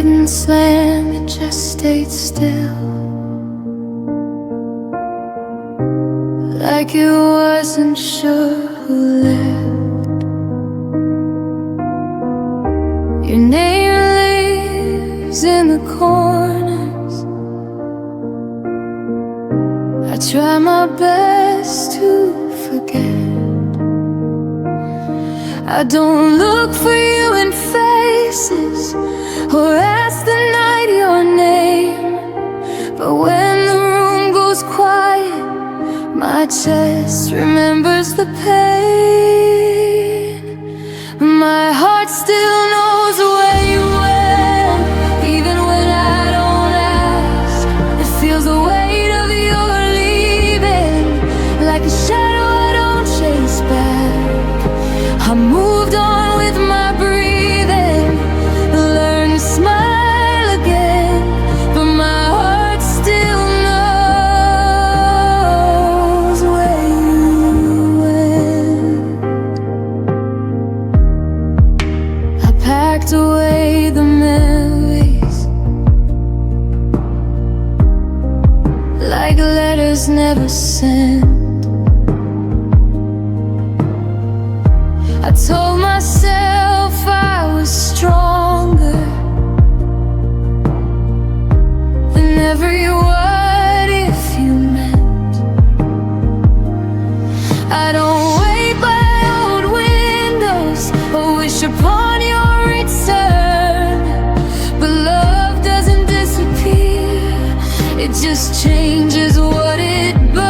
didn't slam, it just stayed still, like it wasn't sure who lived. Your name lives in the corners. I try my best to forget. I don't look for you in faces or ask the night your name, but when the room goes quiet, my chest remembers the pain. My heart still knows where you went, even when I don't ask. It feels the weight of your leaving, like a shadow I don't chase back. I moved on with my breathing, learned to smile again, but my heart still knows where you went. I packed away the memories, like letters never sent. I told myself I was stronger than every what if you meant. I don't wait by old windows or wish upon your return, but love doesn't disappear, it just changes what it burns.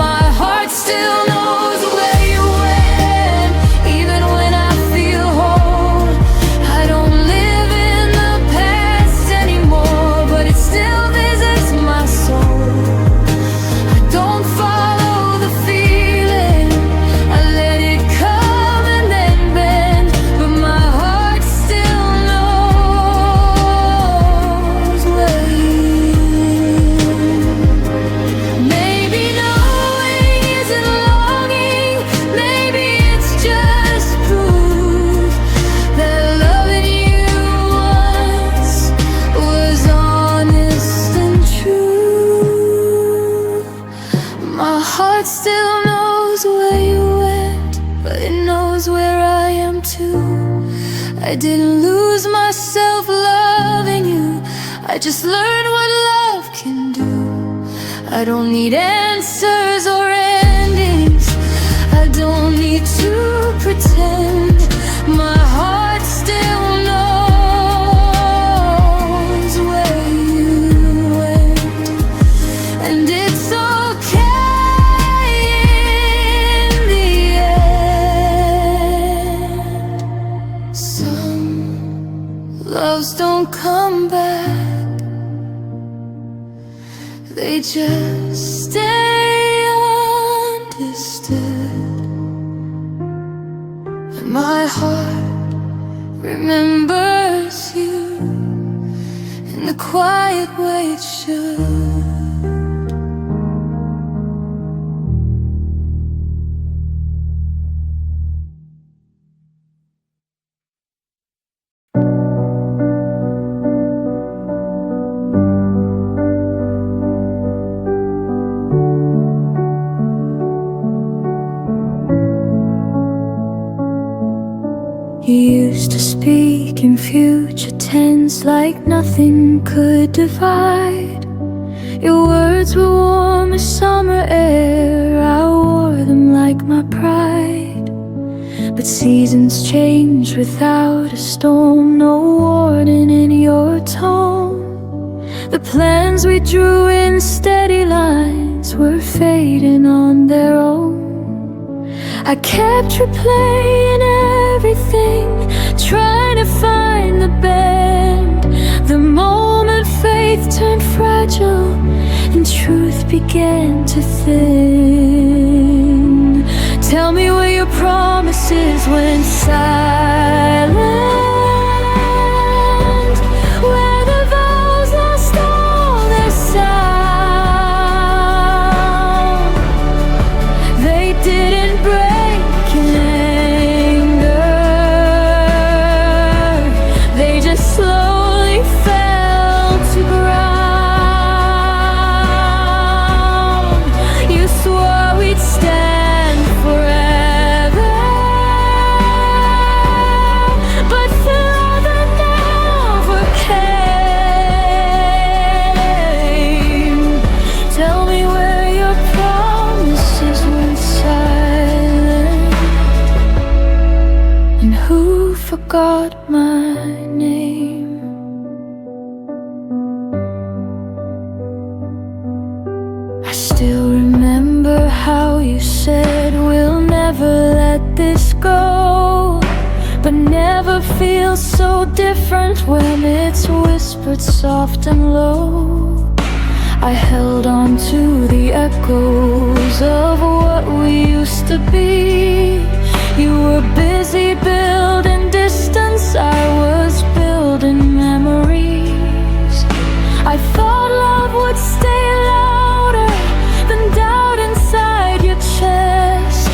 My heart still knows where you went, even when I feel whole. I don't live in the past anymore, but it still visits my soul. I don't follow the feeling, I let it come and then bend, but my heart still knows where you went. Maybe knowing isn't longing, maybe it's just proof that loving you once was honest and true. My heart still knows where you went, but it knows where I am too. I didn't lose myself loving you, I just learned what love can do. I don't need answers or endings, I don't need to pretend. My heart still knows where you went, and it's okay in the end. Some loves don't come back, they just stay understood. And my heart remembers you in the quiet way it should. You used to speak in future tense like nothing could divide. Your words were warm as summer air, I wore them like my pride. But seasons change without a storm, no warning in your tone. The plans we drew in steady lines were fading on their own. I kept replaying everything, trying to find the bend. The moment faith turned fragile and truth began to thin. Tell me where your promises went silent, where the vows lost all their sound. They didn't break in anger, my name. I still remember how you said we'll never let this go, but never feels so different when it's whispered soft and low. I held on to the echoes of what we used to be. You were busy building distance, I was building memories. I thought love would stay louder than doubt inside your chest,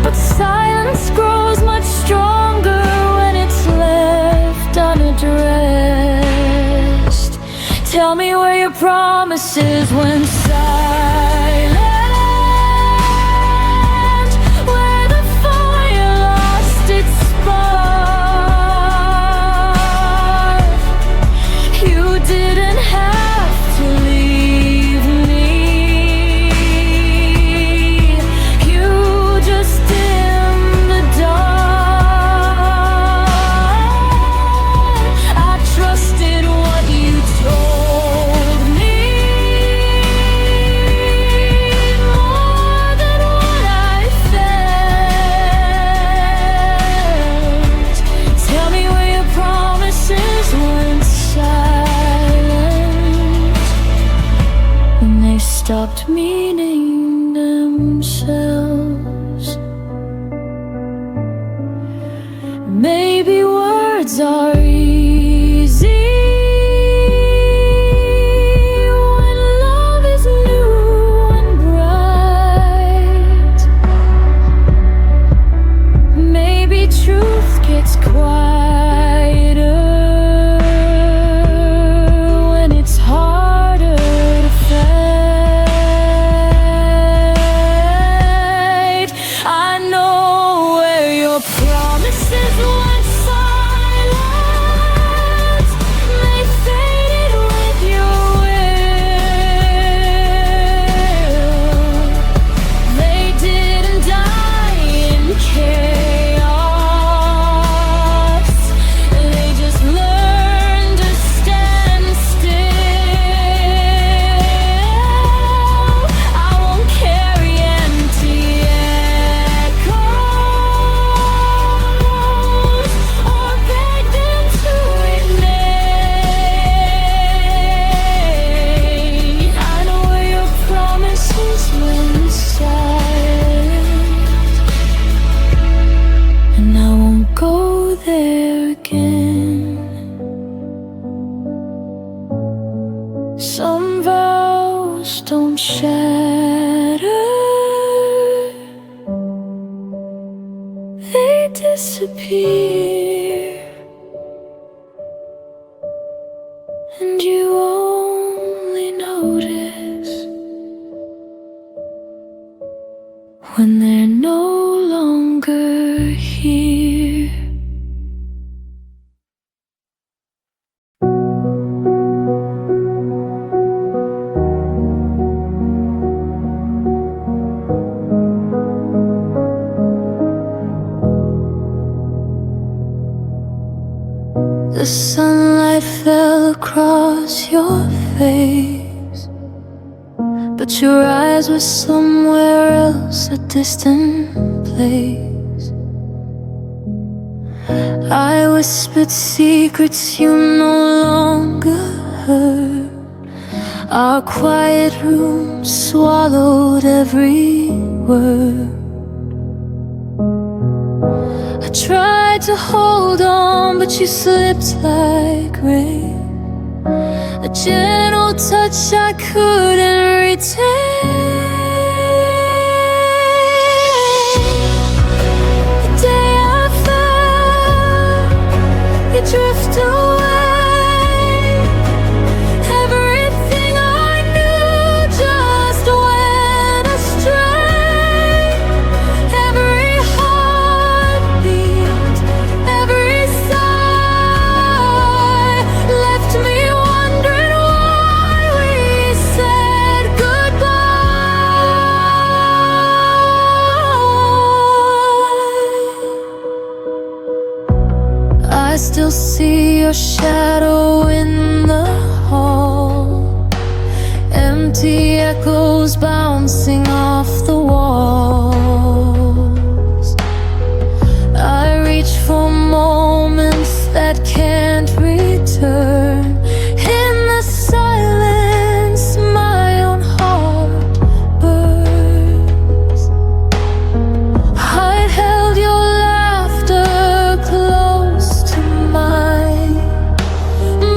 but silence grows much stronger when it's left unaddressed. Tell me where your promises went silent, where the fire lost its spark. You didn't have to leave me, you just dimmed the dark. I trusted what you told me more than what I felt. Tell me where your promises went silent, when they stopped meaning themselves. Maybe words are easy when love is new and bright. Maybe truth gets quieter when it's harder to fight. I know where your promises went silent, they faded with your will. They didn't die in chaos, they just learned to stand still. I won't carry empty echoes or beg them to remain. I know where your promises went silent, and I won't go there again. Some vows don't shatter, they disappear, and you only notice when they're no longer here. The sunlight fell across your face, but your eyes were somewhere else, a distant place. I whispered secrets you no longer heard. Our quiet room swallowed every word. I tried to hold on, but you slipped like rain, a gentle touch I couldn't retain. The day I fell, you drift away. Everything I knew just went astray. Every heartbeat, every sigh left me wondering why we said goodbye. see your shadow in the hall, empty echoes bouncing off the walls. I reach for moments that can't return. In the silence, my own heart burns. I held your laughter close to mine,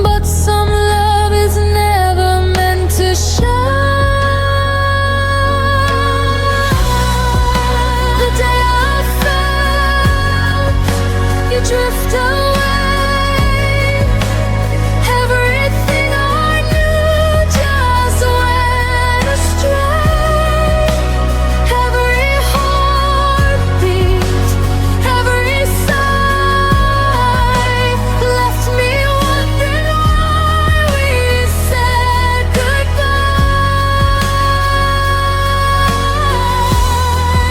but some love is never meant to shine. The day I felt you drift away, everything I knew just went astray. Every heartbeat, every sigh left me wondering why we said goodbye.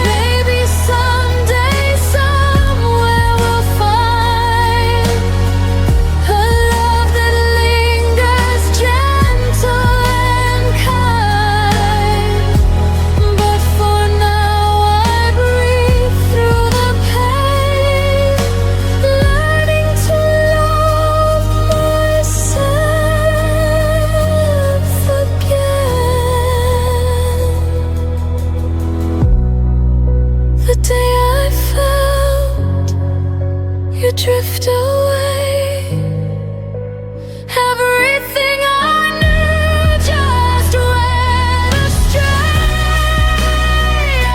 Maybe someday, somewhere we'll find a love that lingers gentle and kind. But for now I breathe through the pain, learning to love myself again. The day I felt you drift away, everything I knew just went astray.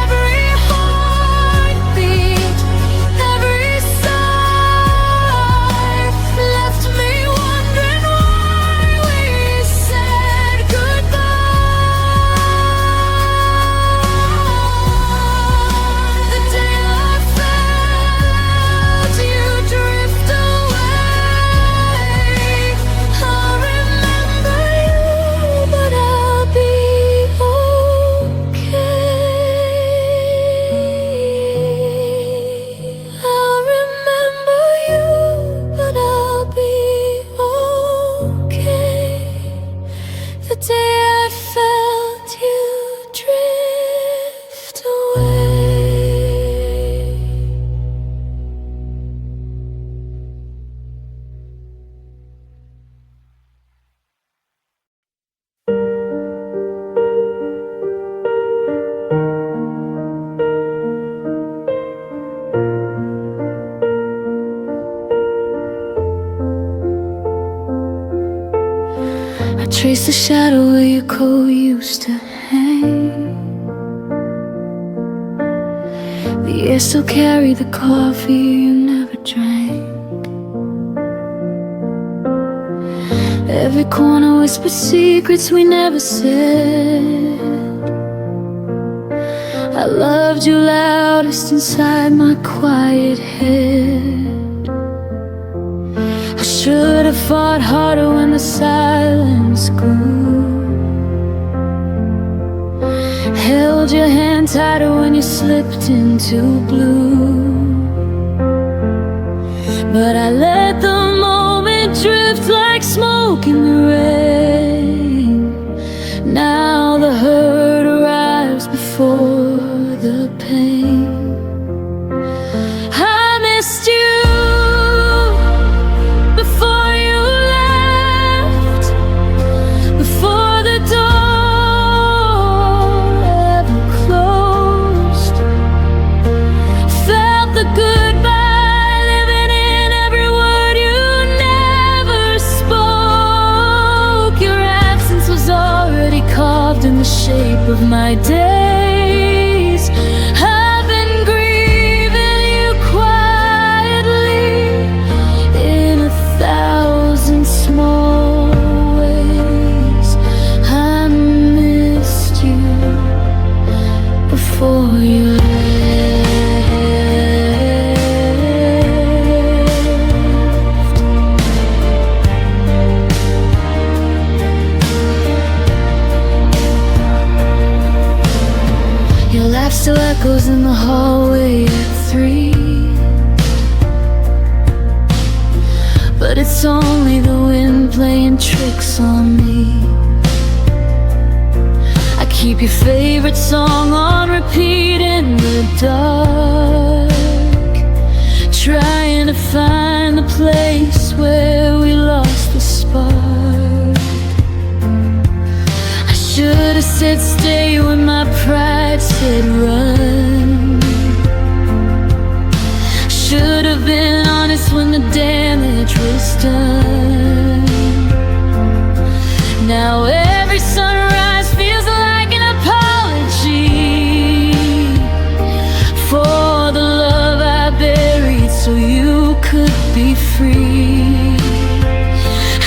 Every heartbeat, every sigh left me wondering why we said goodbye. The day I felt you drift away, I'll remember you, but I'll be okay. I'll remember you, but I'll be okay. The day I felt you drift away. I trace the shadow where your coat used to hang. The air still carried the coffee you never drank. Every corner whispered secrets we never said. I loved you loudest inside my quiet head. I should have fought harder when the silence grew, held your hand tighter when you slipped into blue. But I let the moment drift like smoke in the rain. Now the hurt arrives before the pain. I missed you before you left, before the door ever closed. Felt the goodbye living in every word you never spoke. Your absence was already carved in the shape of my days. I've been grieving you quietly in 1,000 small ways. I missed you before you left. Your laugh still echoes in the hallway at 3. But it's only the wind playing tricks on me. I keep your favorite song on repeat in the dark, trying to find the place where we lost the spark. I should have said stay when my pride said run. Should have been honest when the damage was done. Now every sunrise feels like an apology for the love I buried so you could be free.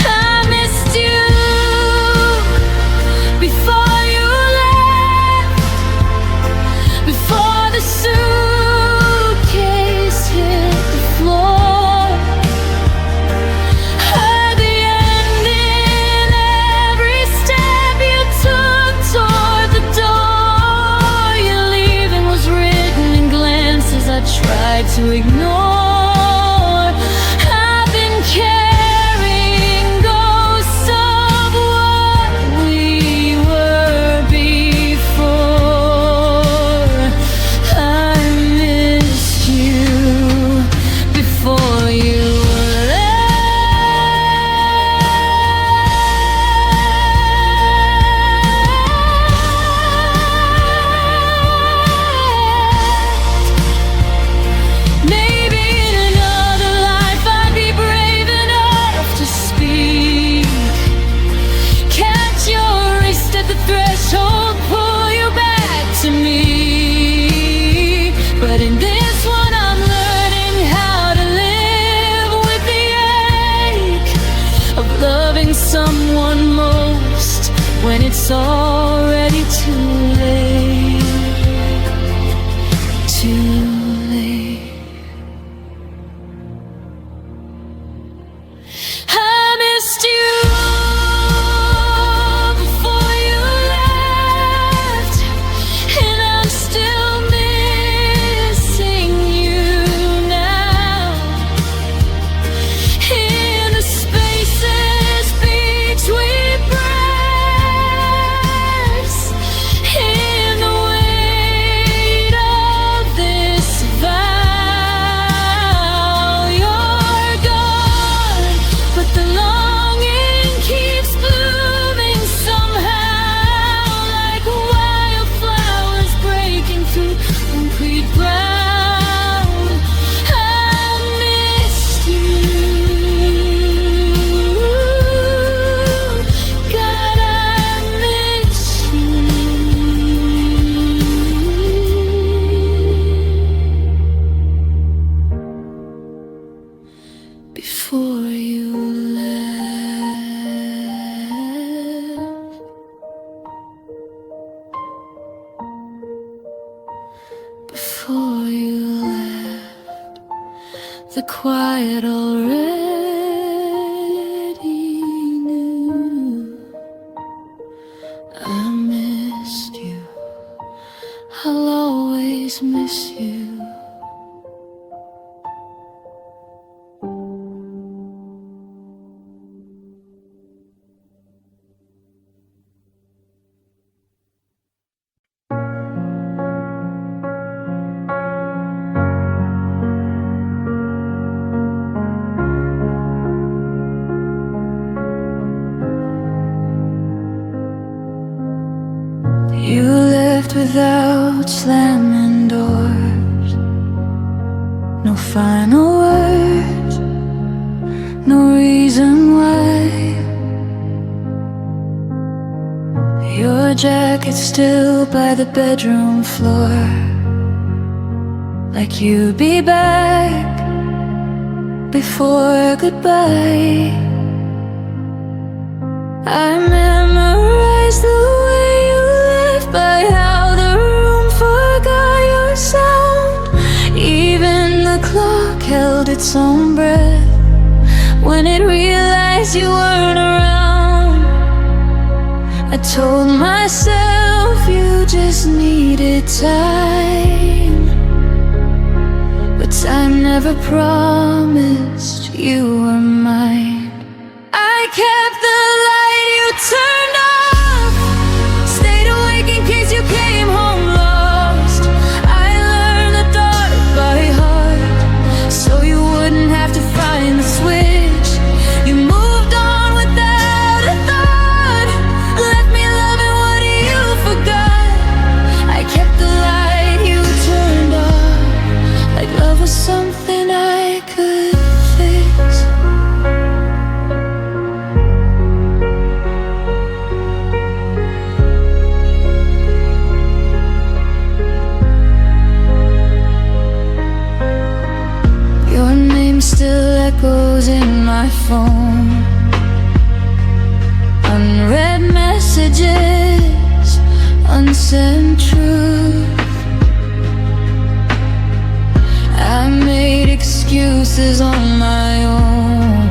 I missed you before you left, before the suitcase hit the floor. Heard the end in every step you took toward the door. Your leaving was written in glances I tried to ignore. I've been carrying ghosts of what we were before. I missed you before you left. Maybe in another life I'd be brave enough to speak, catch your wrist at the threshold, pull you back to me. But in this one I'm learning how to live with the ache of loving someone most when it's already too late. Too late. I missed you before you left, and I'm still missing you now. In the spaces between breaths, in the weight of this vow, you're gone, but the longing keeps blooming somehow, like wildflowers breaking through concrete ground. I missed you, God, I miss you before you left. Before you left, the quiet already knew I missed you. I'll always miss you. You left without slamming doors, no final words, no reason why. Your jacket still by the bedroom floor, like you'd be back before goodbye. I memorized the way you left, by how the room forgot your sound. Even the clock held its own breath when it realized you weren't around. I told myself you just needed time, but time never promised you were mine. I kept the light you turned off, stayed awake in case you came home lost. I learned the dark by heart, so you wouldn't have to find the switch. You moved on without a thought, left me loving what you forgot. I kept the light you turned off, like love was something I could fix. Your name still echoes in my phone, unread messages, unsent truth. I made excuses on my own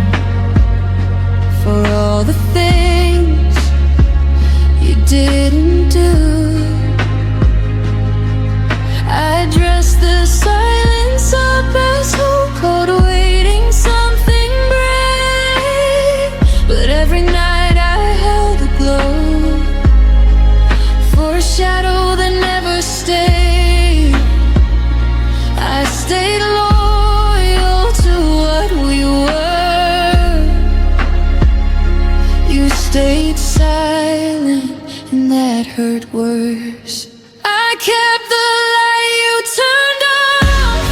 for all the things you didn't do. I dressed the silence up as hope, called waiting something brave. But every night I held a glow for a shadow that never stayed. I stayed loyal to what we were. You stayed silent, and that hurt worse. I kept the light you turned off,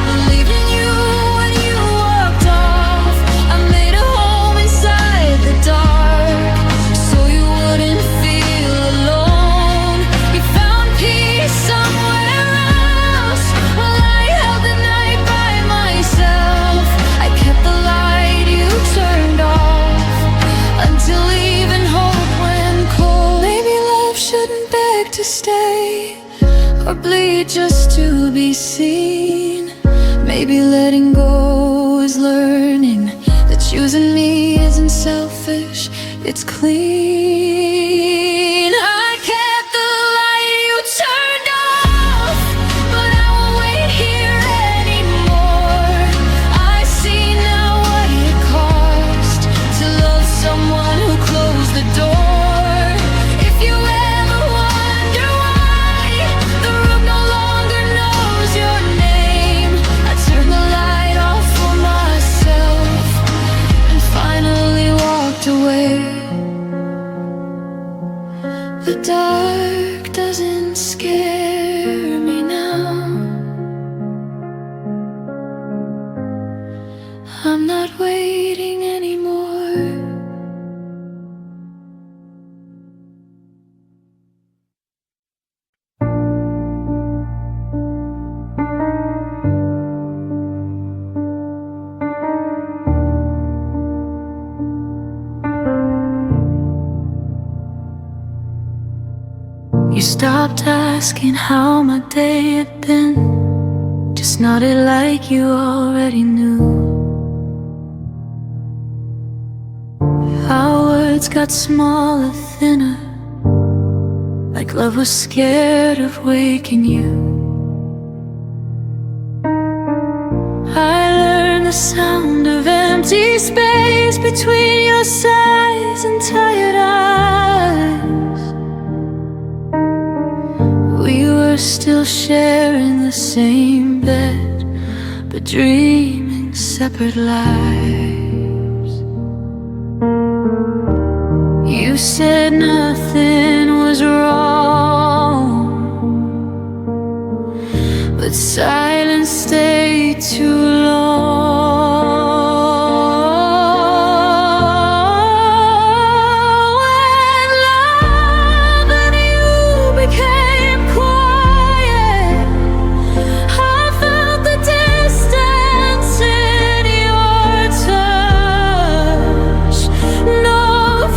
believed in you when you walked off. I made a home inside the dark, so you wouldn't feel alone. You found peace somewhere else, while I held the night by myself. I kept the light you turned off, until even hope went cold. Maybe love shouldn't beg to stay, or bleed just to be seen. Maybe letting go is learning that choosing me isn't selfish, it's clean. I kept the light you turned off, but I won't wait here anymore. I see now what it cost to love someone who closed the door. If you ever wonder why the room no longer knows your name, I turned the light off for myself and finally walked away. The dark doesn't scare me now. I'm not waiting anymore. You stopped asking how my day had been, just nodded like you already knew. Our words got smaller, thinner, like love was scared of waking you. I learned the sound of empty space between your sighs and tired eyes. We were still sharing the same bed, but dreaming separate lives. You said nothing was wrong, but silence stayed too long. When love and you became quiet, I felt the distance in your touch. No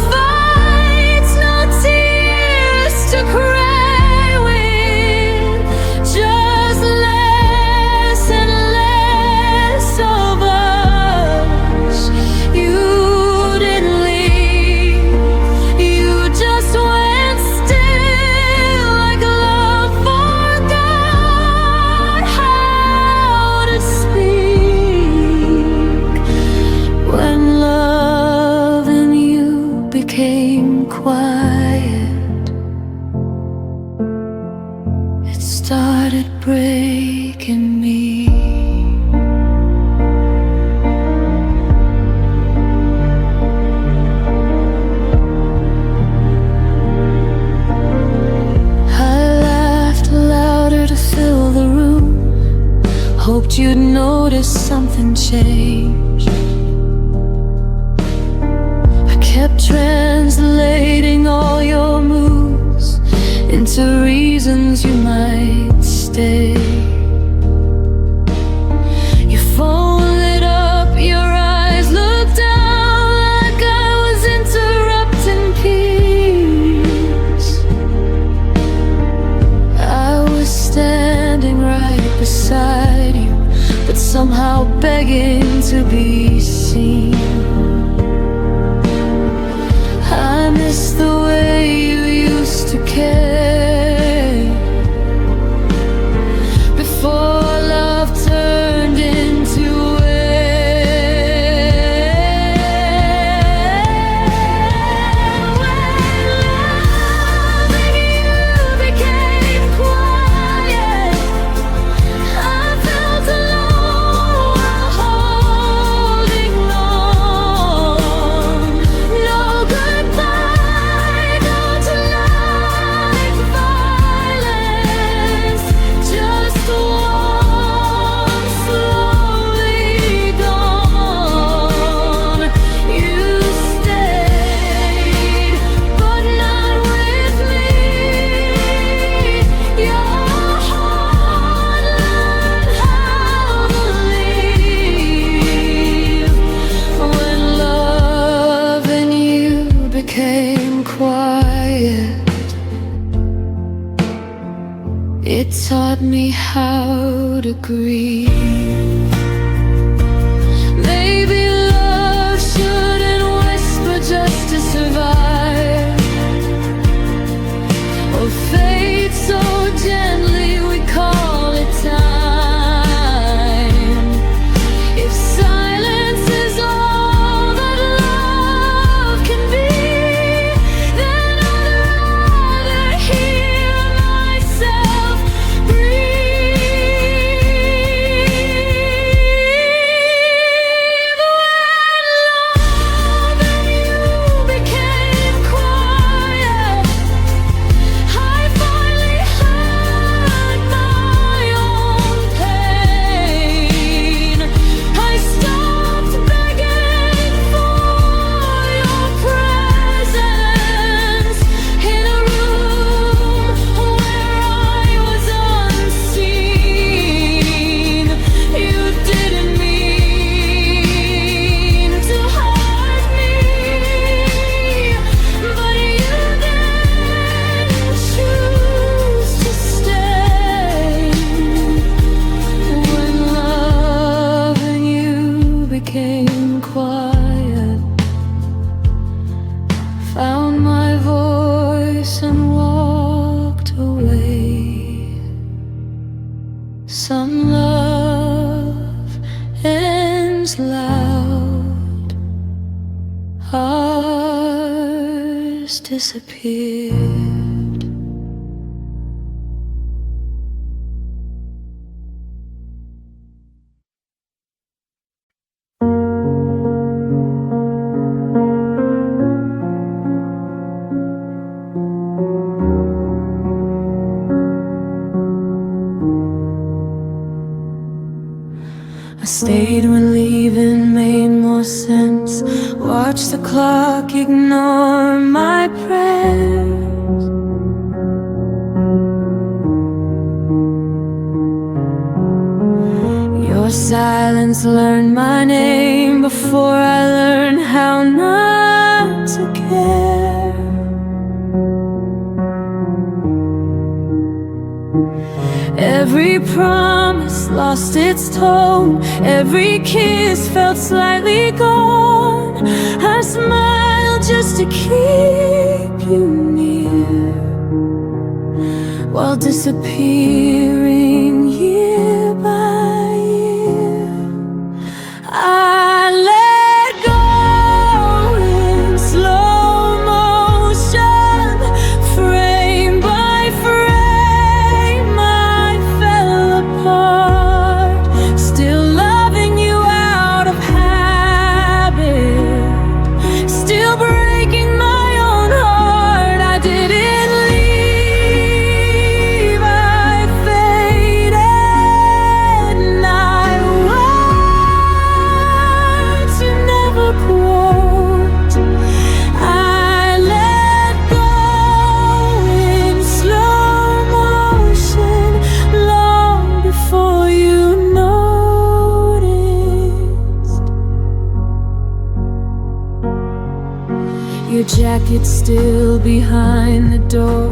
fights, no tears to breaking me. Hoped you'd notice something changed. I kept translating all your moves into reasons you might stay. Your phone lit up, your eyes looked down like I was interrupting peace. I was standing right beside you, but somehow begging to be seen. I miss the way you used to care before love turned into it taught me how to grieve. Maybe love shouldn't whisper just to survive, or fade so gently we call it time. If silence is all that love can be, then I'd rather hear myself became quiet, found my voice and walked away. Some love ends loud, ours disappeared. I stayed when leaving made more sense. Watch the clock ignore my prayers. Your silence learned my name before I learned how not to care. Every promise lost its tone, every kiss felt slightly gone. I smiled just to keep you near, while disappearing year by year. I let go in slow motion, frame by frame I fell Your jacket still behind the door,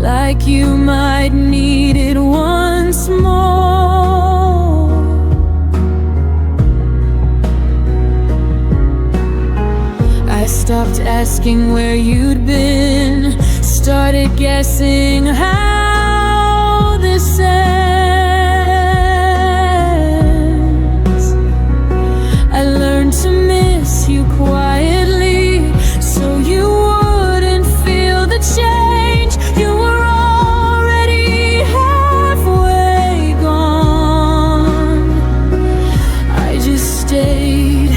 like you might need it once more. I stopped asking where you'd been, started guessing how this ends. I learned to miss you quietly, so you wouldn't feel the change. You were already halfway gone. I just stayed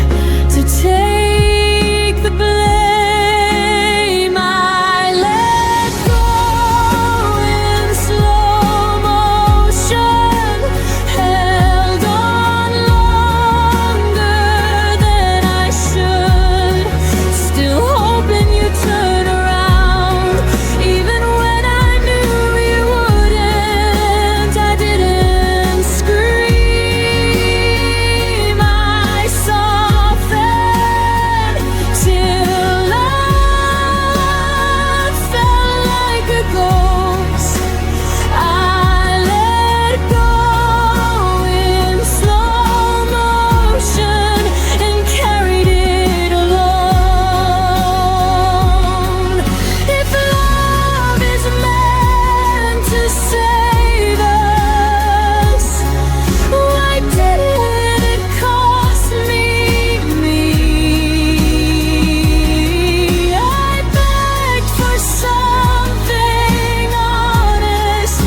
to take the blame. I let go in slow motion, held on longer than I should, still hoping you'd turn around, even when I knew you wouldn't. I didn't scream, I softened till I felt like a ghost. I let go in slow motion and carried it alone. If love is meant to save us, why did it cost me? I begged for something honest.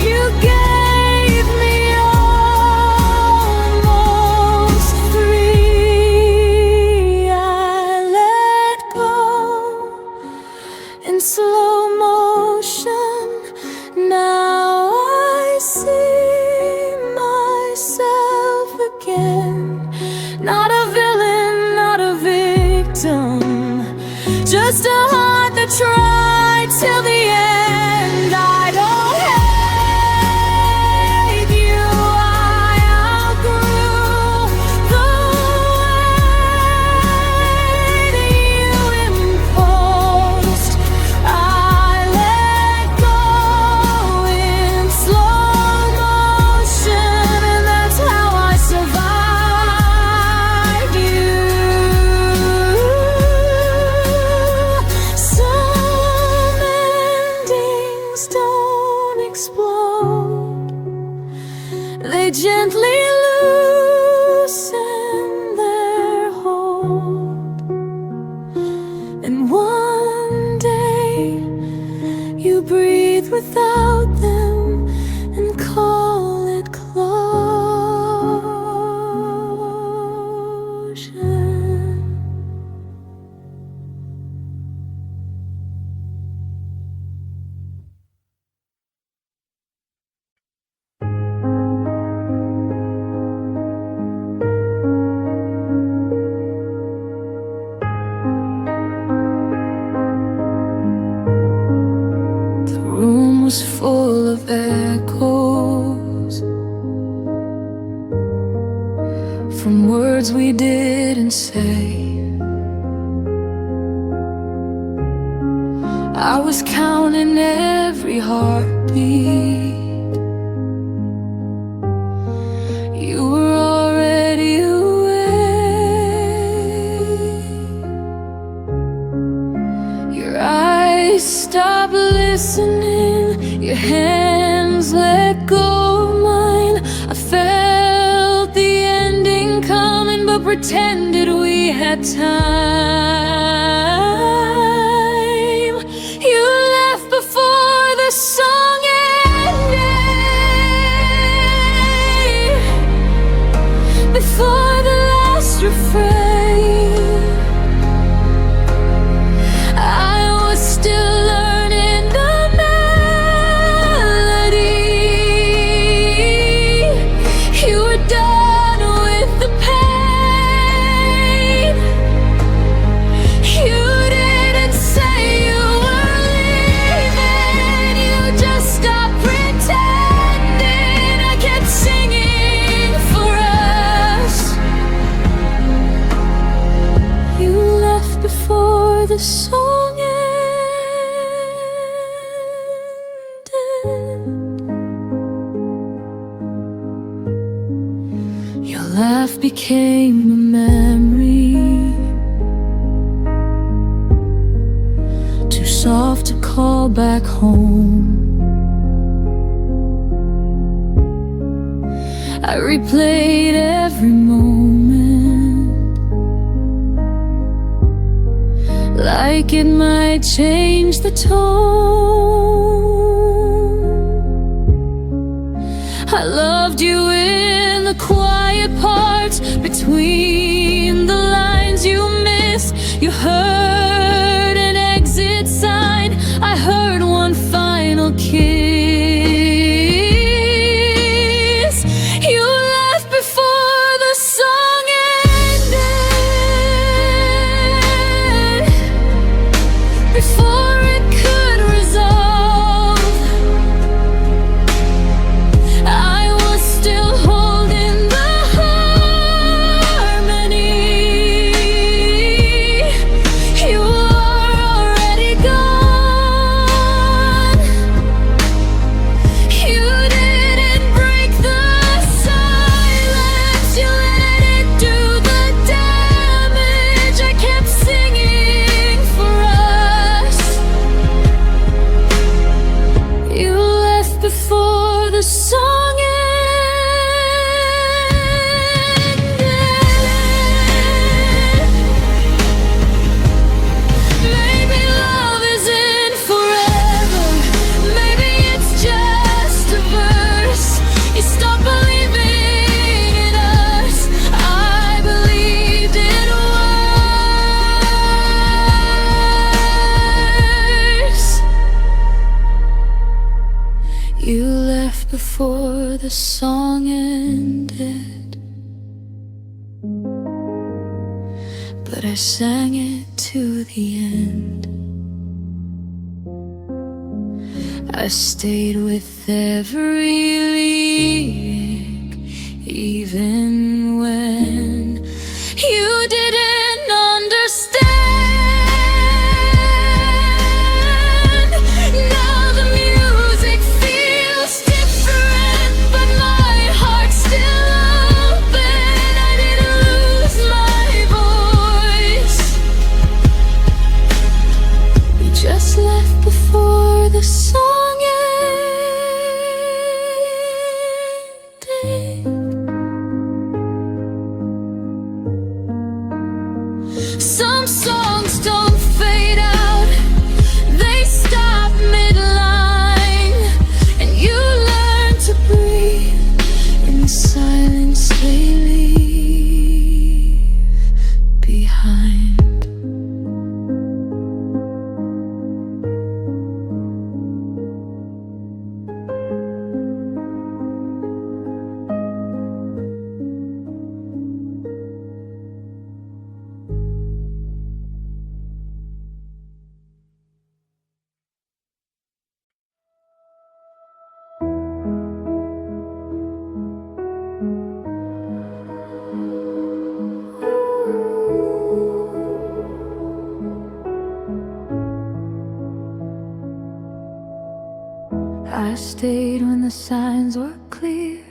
You gave me almost free. I let go in slow motion. Now I see myself again. Not a villain, not a victim, just a heart that tried till the end. I don't hate you, I outgrew the way that you imposed. I let go in slow motion, and that's how I survived you. Some endings don't explode, they gently loosen their hold. And one day you breathe without them and call it closure. The room was full of echoes from words we didn't say. I was counting every heartbeat. You were already away. Your eyes stopped listening, your hands let go of mine. I felt the ending coming, but pretended we had time. You left before the song ended, before the last refrain. I was still learning the melody. You were done with the pain. the song ended. Your laugh became a memory, too soft to call back home. I replayed every moment, like it might change the tone. I loved you in the quiet parts, between the lines you missed. You heard an exit sign, I heard one final kiss. You left before the song ended, before it could resolve. I was still holding the harmony. You are already gone. You didn't break the silence, you let it do the damage. I kept singing for us. You left before the song ended. Maybe love isn't forever, maybe it's just a verse. You stopped believing in us, I believed it worse. You left before the song ended, but I sang it to the end. I stayed with every lyric, even when you didn't understand. Now the music feels different, but my heart's still open. I didn't lose my voice. You just left before the song ended. Some songs don't fade out, they stop midline, and you learn to breathe in the silence they leave behind. I stayed when the signs were clear,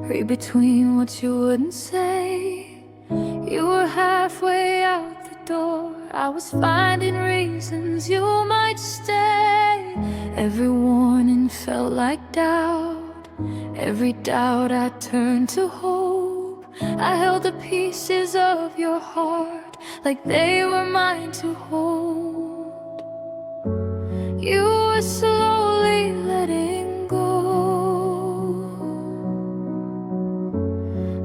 read between what you wouldn't say. You were halfway out the door, I was finding reasons you might stay. Every warning felt like doubt, every doubt I turned to hope. I held the pieces of your heart like they were mine to hold. You were slowly letting go.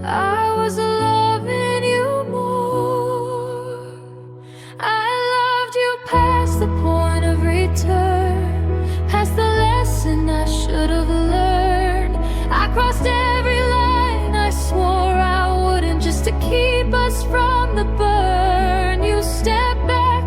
I was loving you more. I loved you past the point of return, past the lesson I should have learned. I crossed every line I swore I wouldn't, just to keep us from the burn. You stepped back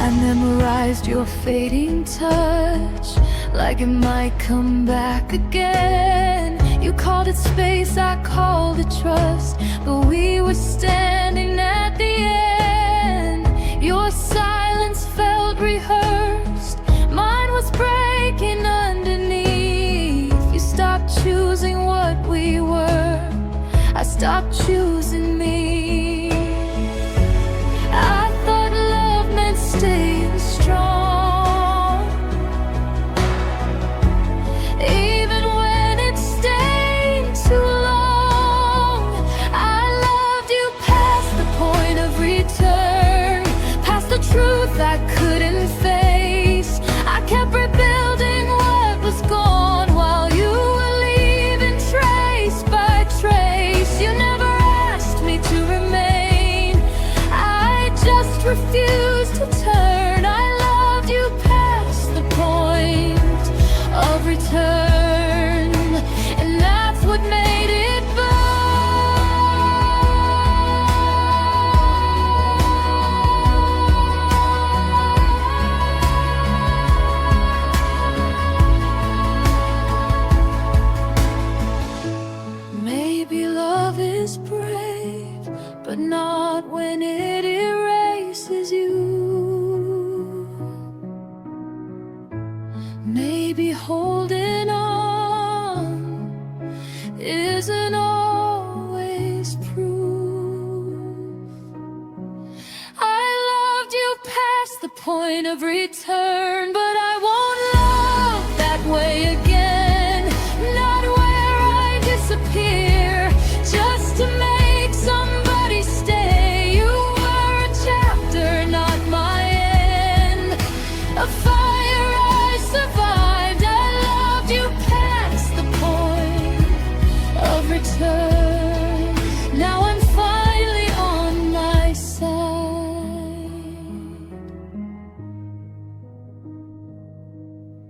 I memorized your fading touch, like it might come back again. You called it space, I called it trust, but we were standing at the end. Your silence felt rehearsed, mine was breaking underneath. You stopped choosing what we were, I stopped choosing me. I thought love meant staying strong, even when it stayed too long. I loved you past the point of return, past the truth I couldn't face. I kept rebuilding what was gone while you were leaving trace by trace. You never asked me to remain, I just refused to turn. I loved you past the point of return, and that's what made it burn. Maybe love is brave, but not when it erases you. Maybe holding on isn't always proof. I loved you past the point of return, but I won't love that way again. Not where I disappear just to make somebody stay. You were a chapter, not my end, a fire I survived. I loved you past the point of return. Now I'm finally on my side.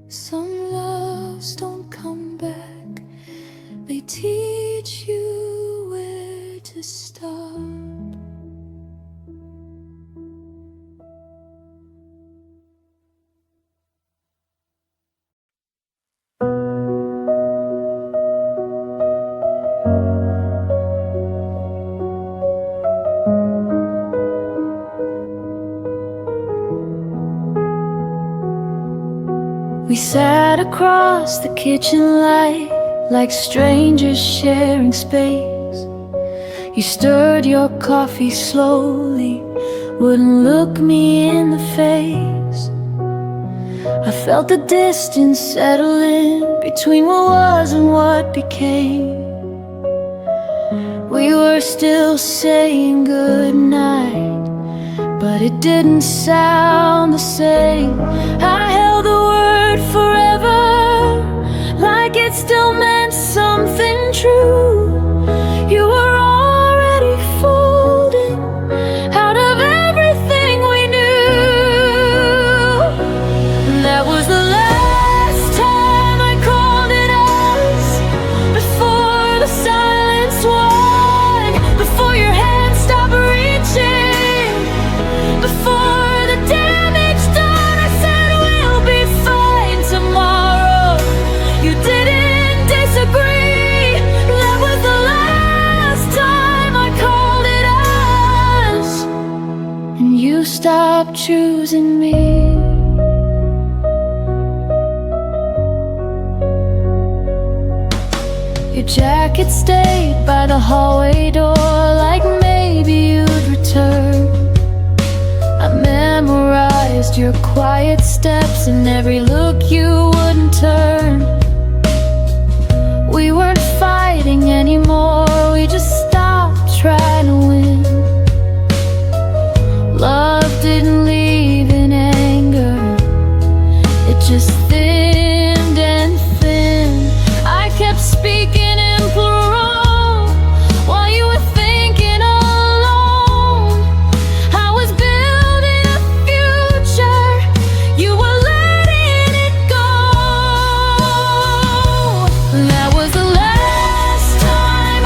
Some loves don't come back, they teach you where to start. We sat across the kitchen light, like strangers sharing space. You stirred your coffee slowly, wouldn't look me in the face. I felt the distance settle in between what was and what became. We were still saying goodnight, but it didn't sound the same. I held the word forever, like it still meant something true. You were already folding out of everything we knew. And that was the last time I called it us, before the silence won, before your hand stopped reaching, before the damage done. I said we'll be fine tomorrow. You didn't disagree. That was the last time I called it us, and you stopped choosing me. Your jacket stayed by the hallway door, like maybe you'd return. I memorized your quiet steps and every look you wouldn't turn. We weren't fighting anymore, we just stopped trying to win. Love didn't leave in anger, it just thinned and thin. I kept speaking in plural while you were thinking alone. I was building a future, you were letting it go. That was the last time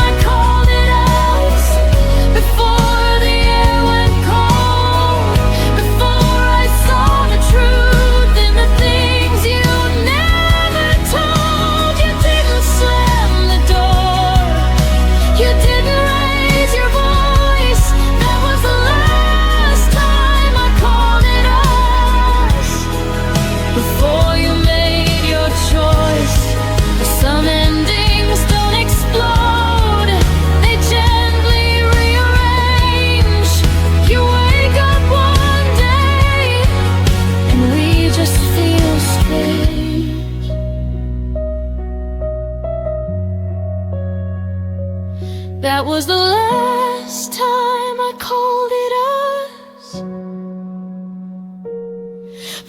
That was the last time I called it us,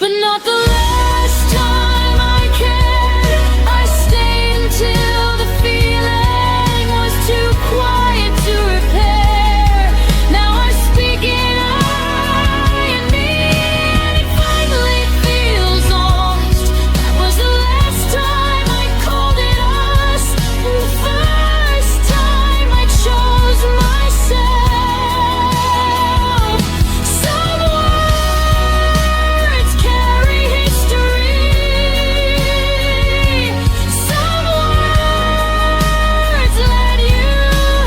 but not the last time I cared. I stayed until the feeling was too quiet to repair. Now I speak in I and me, and it finally feels honest. That was the last time I called it us, and the first time I chose myself. Some words carry history, some words let you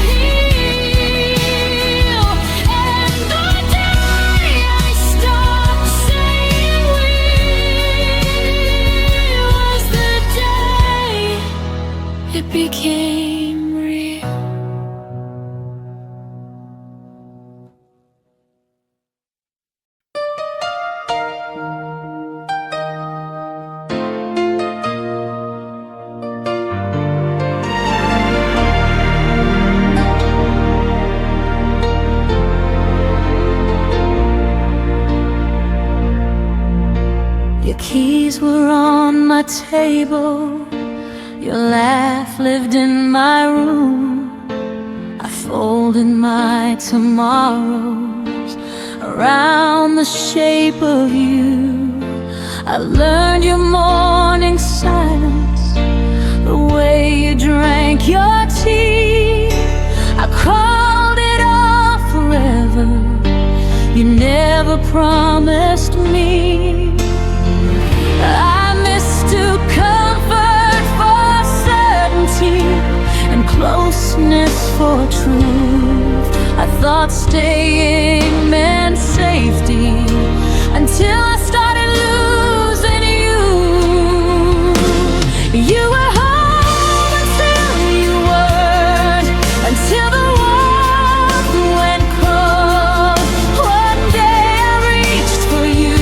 heal, and the day I stopped saying we was the day it became real. Your keys were on my table, your laugh lived in my room. I folded my tomorrows around the shape of you. I learned your morning silence, the way you drank your tea. I called it off forever, you never promised me. I mistook comfort for certainty and closeness for truth. I thought staying meant safety until I started losing you. You were home until you weren't, until the warmth went cold. One day I reached for you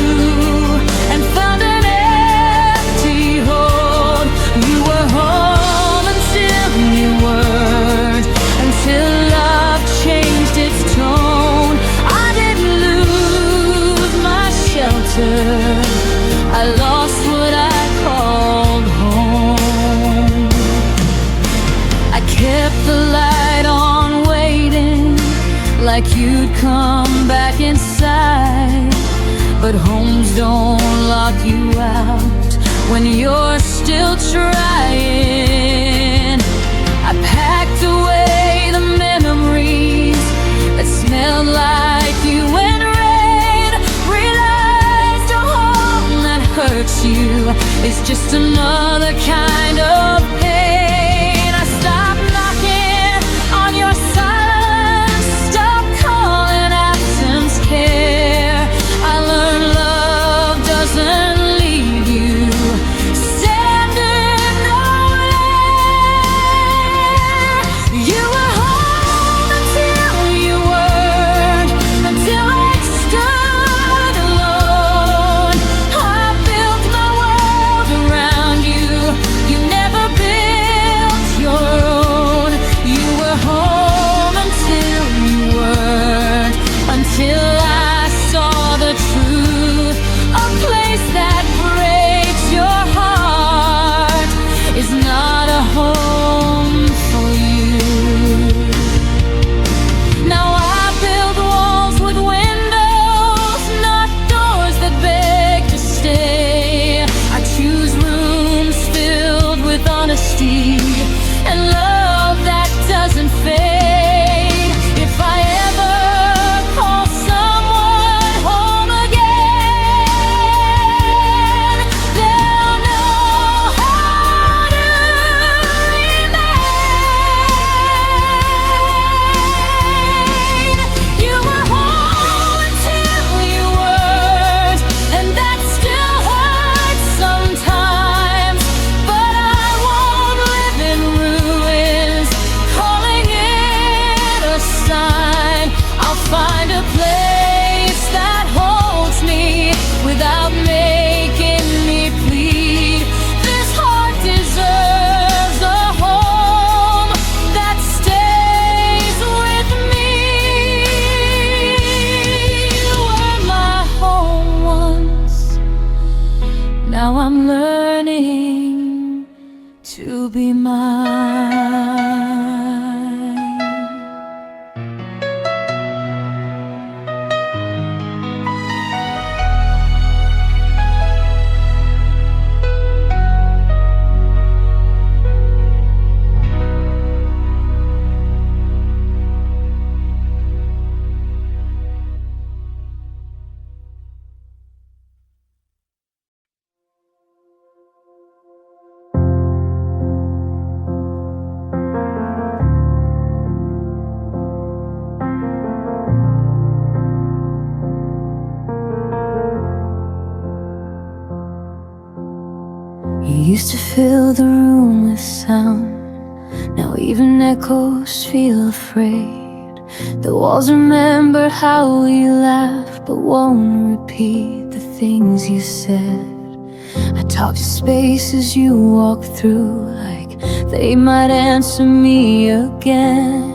and found an empty hold. You were home until you weren't, until love changed its tone. I didn't lose my shelter, I lost what I called home. I kept the light on waiting, like you'd come back inside. But homes don't lock you out when you're still trying. I packed away the memories that smelled like you and rain. Realized a home that hurts you is just another kind of pain. I stopped knocking on your silence, stopped calling absence care. I learned love doesn't leave you standing nowhere. You were home until you weren't, until I stood alone. I built my world around you, you never built used to fill the room with sound. Now even echoes feel afraid. The walls remember how we laughed, but won't repeat the things you said. I talk to spaces you walk through, like they might answer me again.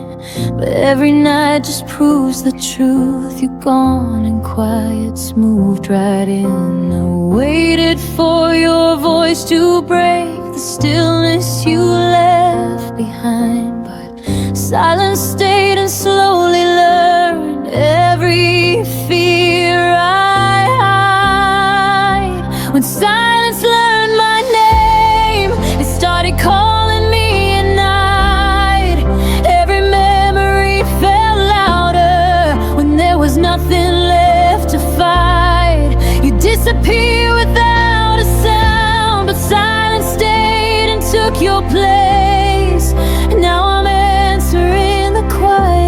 But every night just proves the truth. You're gone and quiet's moved right in. I waited for your voice to break the stillness you left behind, but silence stayed and slowly learned every fear I hide. When silence learned my name, it started calling me at night. Every memory felt louder when there was nothing left to fight. You disappear without a sound, but silence stayed and took your place. And now I'm answering the quiet.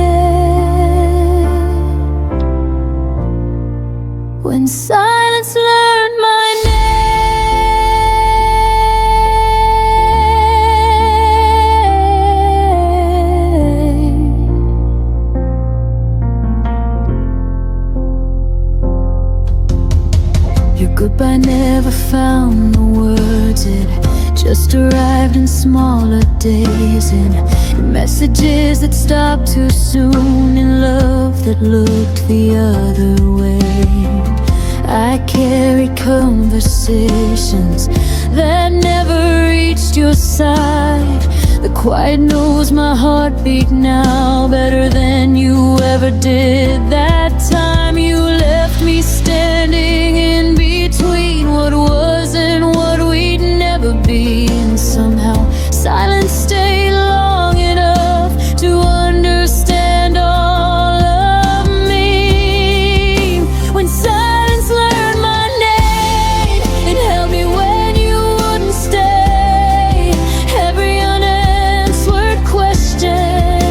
When silence learned my name, your goodbye never found the words. It just arrived in smaller days, in messages that stopped too soon, in love that looked the other way. I carried conversations that never reached your side. The quiet knows my heartbeat now better than you ever did that time. You left me standing in between what was and what we'd never be. And somehow silence stayed long enough to understand all of me. When silence learned my name, it held me when you wouldn't stay. Every unanswered question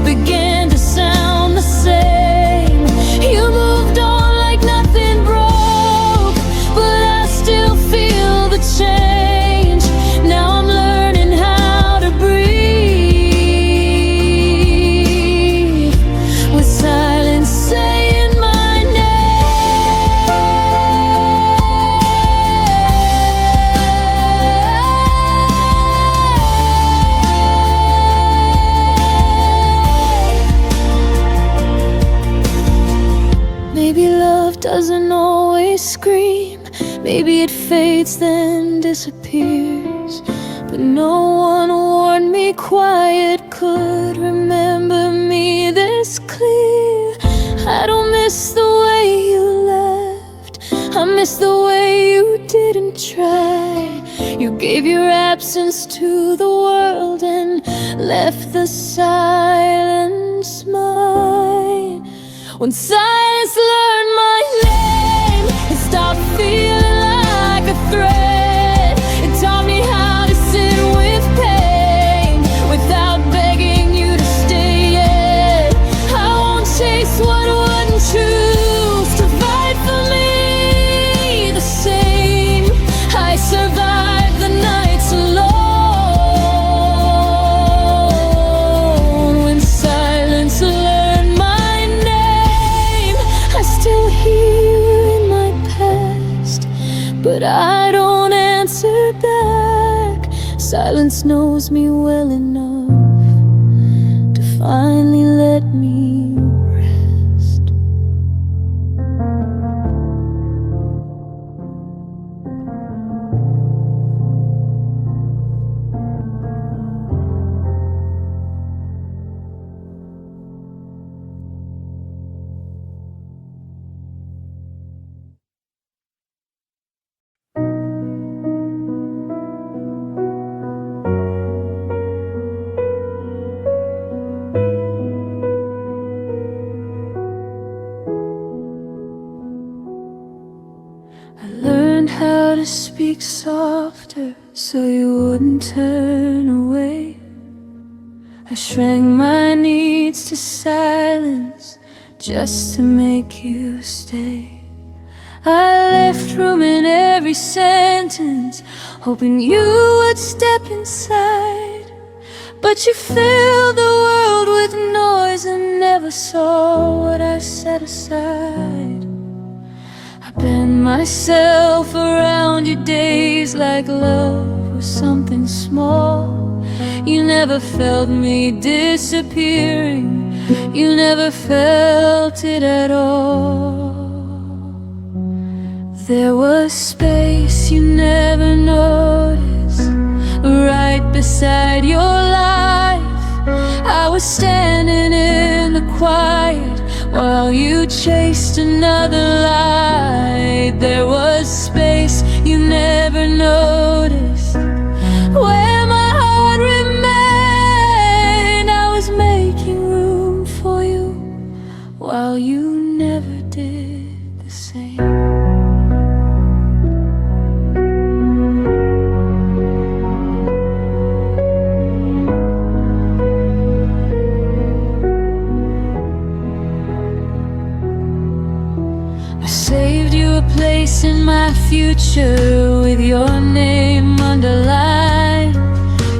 began to sound the same. You moved on like nothing broke, but I still feel the change. Now I'm learning how to breathe with silence saying my name. Maybe love doesn't always scream. Maybe it fades then disappears. But no one warned me quiet could remember me this clear. I don't miss the way you left, I miss the way you didn't try. You gave your absence to the world and left the silence mine. When silence learned my name, it stopped feeling like a threat. It taught me how to sit with pain without begging you to stay yet. I won't chase what wouldn't choose to fight for me the same. I survived the nights alone. When silence learned my name, I still hear you in my past, but I don't answer back. Silence knows me well enough to finally let me rest. I learned how to speak softer so you wouldn't turn away. I shrank my needs to silence just to make you stay. I left room in every sentence, hoping you would step inside. But you filled the world with noise and never saw what I set aside. I bend myself around your days like love was something small. You never felt me disappearing, you never felt it at all. There was space you never noticed, right beside your life. I was standing in the quiet while you chased another light. There was space you never noticed, where my heart remained. I was making room for you while you never did the same. Saved you a place in my future with your name underlined.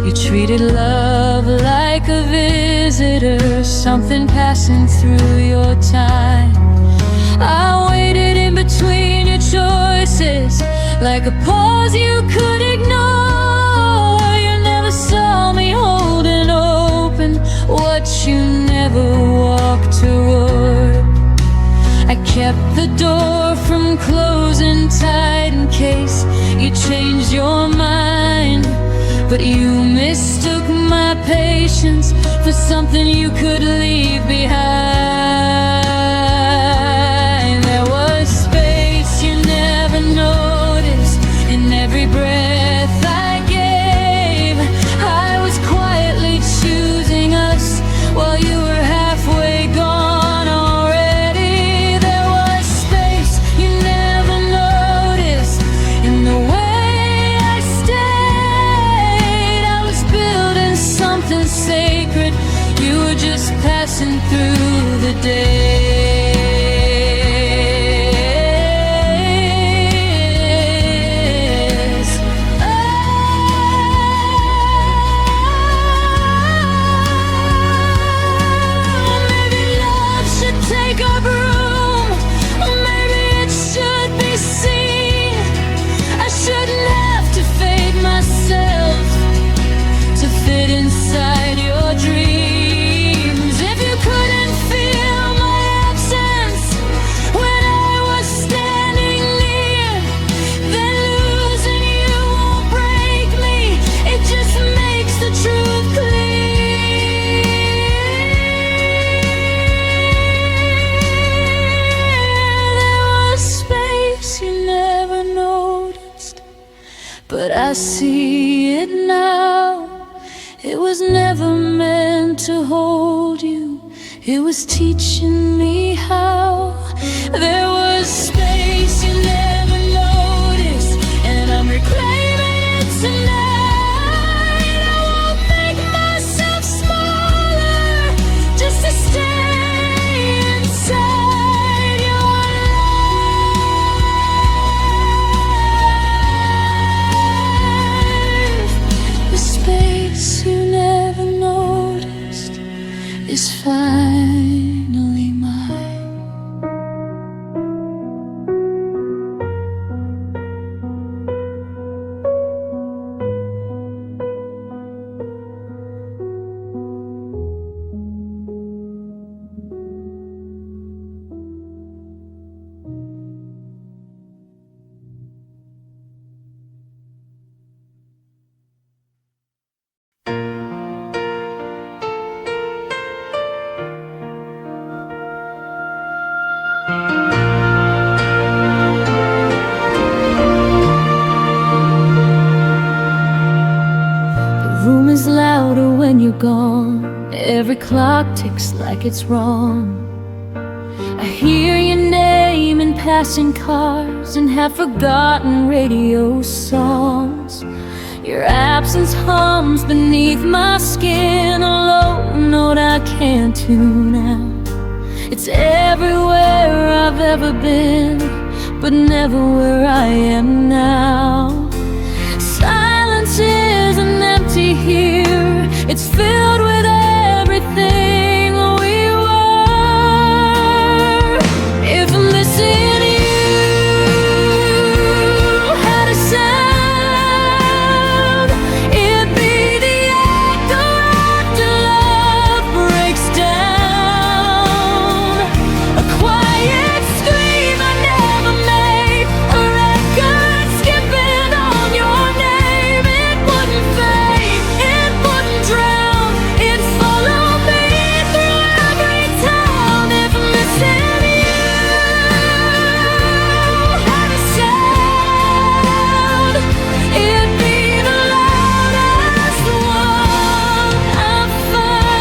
You treated love like a visitor, something passing through your time. I waited in between your choices, like a pause you could ignore. You never saw me holding open what you never walked toward. I kept the door from closing tight in case you changed your mind. But you mistook my patience for something you could leave behind. There was space you never noticed in every breath I gave. I was quietly choosing us while you were halfway gone. Sacred, you were just passing through the days. Oh, maybe love should take up room, or maybe it should be seen. I shouldn't have to fade myself to fit inside your dreams. If you couldn't feel my absence when I was standing near, then losing you won't break me, it just makes the truth clear. There was space you never noticed, but I see it now. It was never meant to hold you, it was teaching me how. There was space you never noticed, and I'm reclaiming it tonight. I won't make myself smaller just to stay inside your life. The space you never noticed is finally mine. Room is louder when you're gone. Every clock ticks like it's wrong. I hear your name in passing cars and have forgotten radio songs. Your absence hums beneath my skin, a low note I can't tune out. It's everywhere I've ever been, but never where I am now. Silence isn't empty here, it's filled with everything we were. If missing you had a sound, it'd be the echo after love breaks down. A quiet scream I never made, a record skipping on your name. It wouldn't fade, it wouldn't drown, it'd follow me through every town. If missing you had a sound, it'd be the loudest one I've found.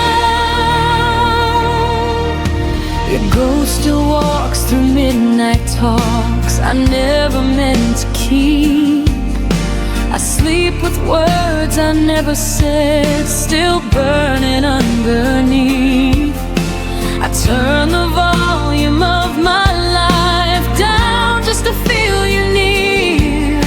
Your ghost still walks through midnight talks I never meant to keep. I sleep with words I never said, still burning underneath. I turn the volume of my life down just to feel you near,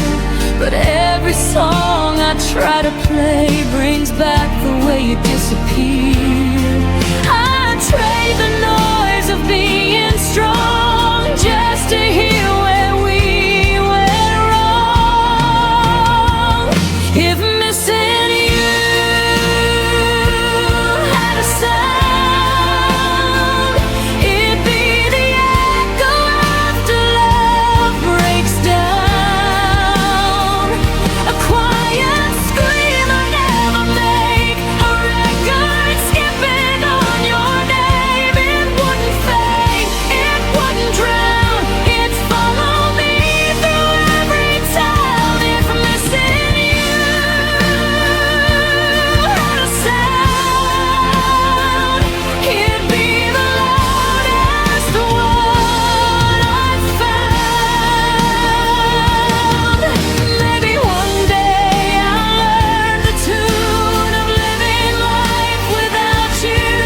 but every song I try to play brings back the way you disappear. I trade the noise of being strong just to hear where we went wrong. If missing you had a sound, it'd be the echo after love breaks down. A quiet scream I never make, a record skipping on your name. It wouldn't fade, it wouldn't drown, it'd follow me through every town. If missing you had a sound, it'd be the loudest one I've found. Maybe one day I'll learn the tune of living life without you,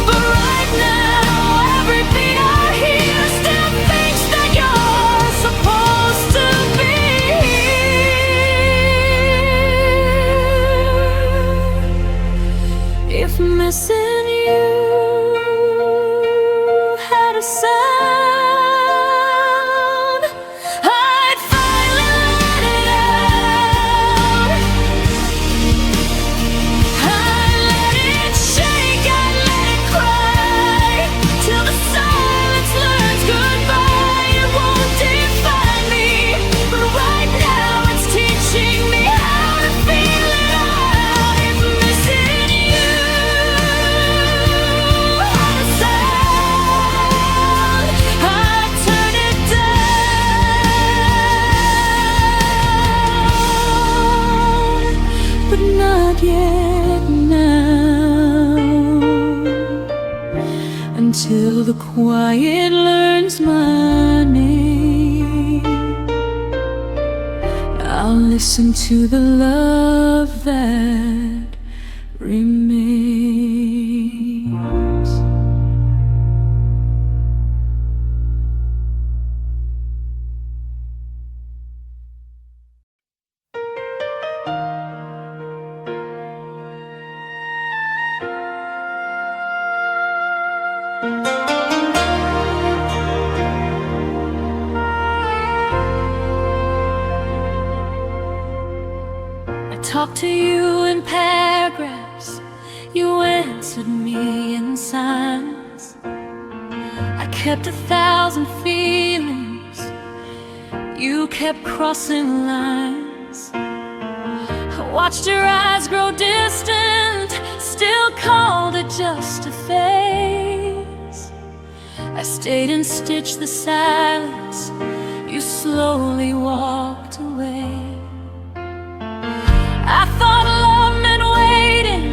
but right now every beat I hear still thinks that you're supposed to be here. If missing you had a sound, I'd finally let it out. I'd let it shake, I'd let it cry, till the silence learns goodbye. It won't define me, but right now it's teaching me how to feel it out. If missing you had a sound, I'd turn it down, but not yet now, until the quiet learns my name. I'll listen to the love that remains. I talked to you in paragraphs, you answered me in signs. I kept 1,000 feelings, you kept crossing lines. I watched your eyes grow distant, still called it just a phase. I stayed and stitched the silence, you slowly walked away. I thought love meant waiting,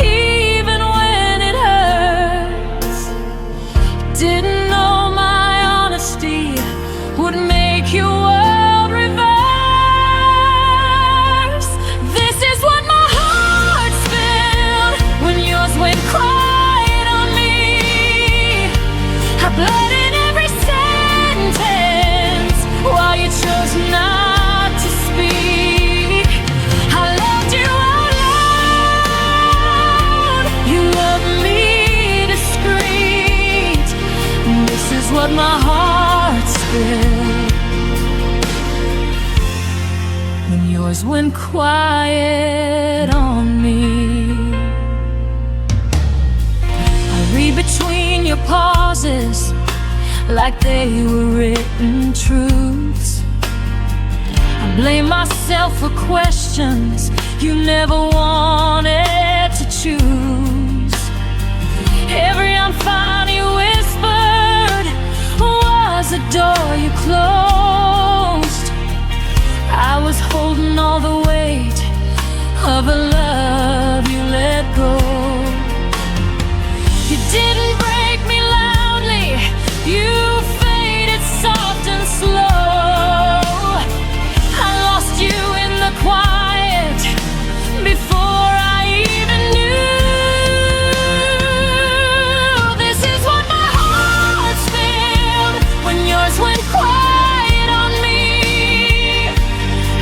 even when it hurts. Didn't know my honesty would make your world reverse. This is what my heart's felt when yours went quiet on me. I bled in every sentence, went quiet on me. I read between your pauses like they were written truths. I blame myself for questions you never wanted to choose. Every unfound you whispered was a door you closed. I was holding all the weight of a love you let go. You didn't break me loudly, you faded soft and slow. I lost you in the quiet before I even knew. This is what my heart felt when yours went quiet on me.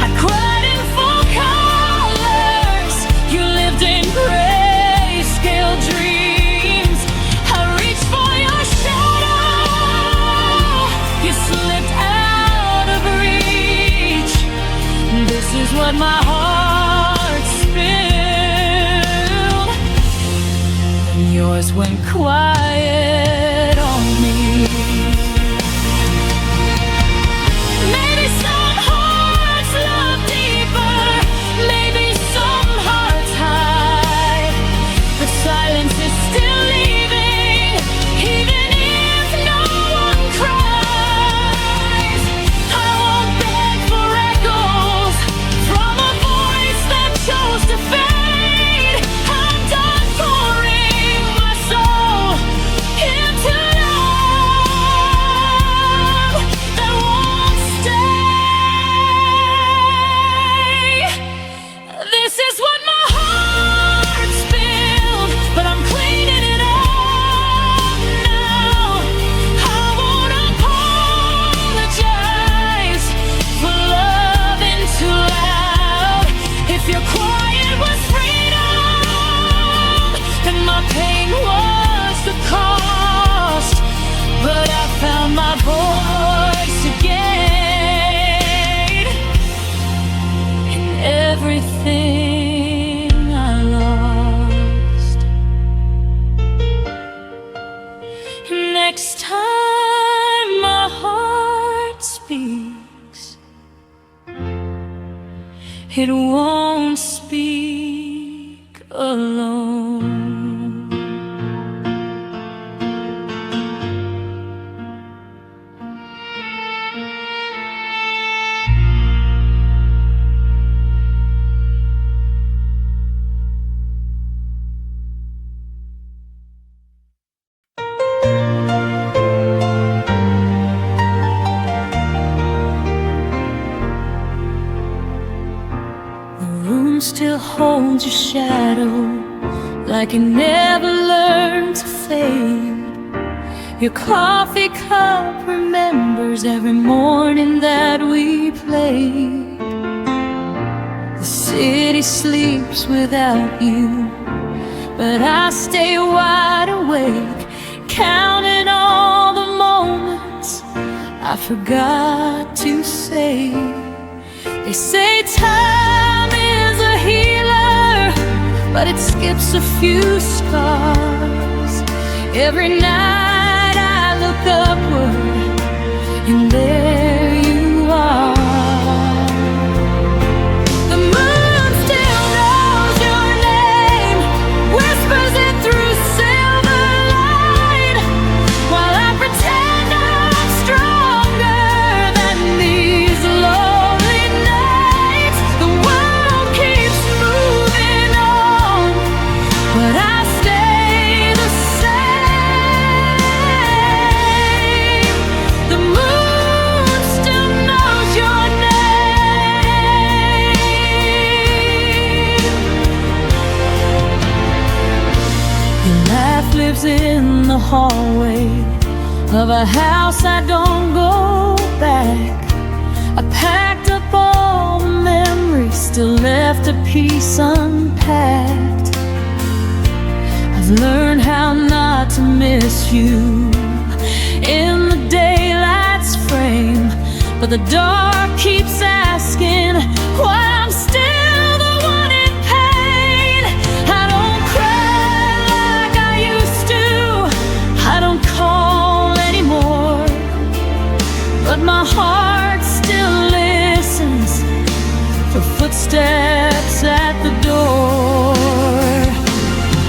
I cried in full colors, you lived in grayscale dreams. I reached for your shadow, you slipped out of reach. This is what my heart spilled when yours went quiet on me. Maybe some hearts love deeper, maybe some hearts hide, but silence is still leaving, even if no one cries. I won't beg for echoes from a voice that chose to fade. I'm done pouring my soul into love that won't stay. This is what my heart spilled, but I'm cleaning it up now. I won't apologize for loving too loud. If your quiet was freedom, then my pain was the cost. But I found my voice again in everything I lost. Next time my heart speaks, it won't speak alone. The room still holds your shadow, like it never learned to fade. Your coffee cup remembers every morning that we played. The city sleeps without you, but I stay wide awake, counting all the moments I forgot to say. They say time is a healer, but it skips a few scars. Every night I look upward, and there you are. The moon still knows your name, whispers it through silver light, while I pretend I'm stronger than these lonely nights. The world keeps moving on, but I stay the same. The moon still knows your name. Your laugh lives in the hallway of a house I don't go back. I packed up all the memories, still left a piece unpacked. I've learned how not to miss you in the daylight's frame, but the dark keeps asking why I'm still my heart still listens for footsteps at the door.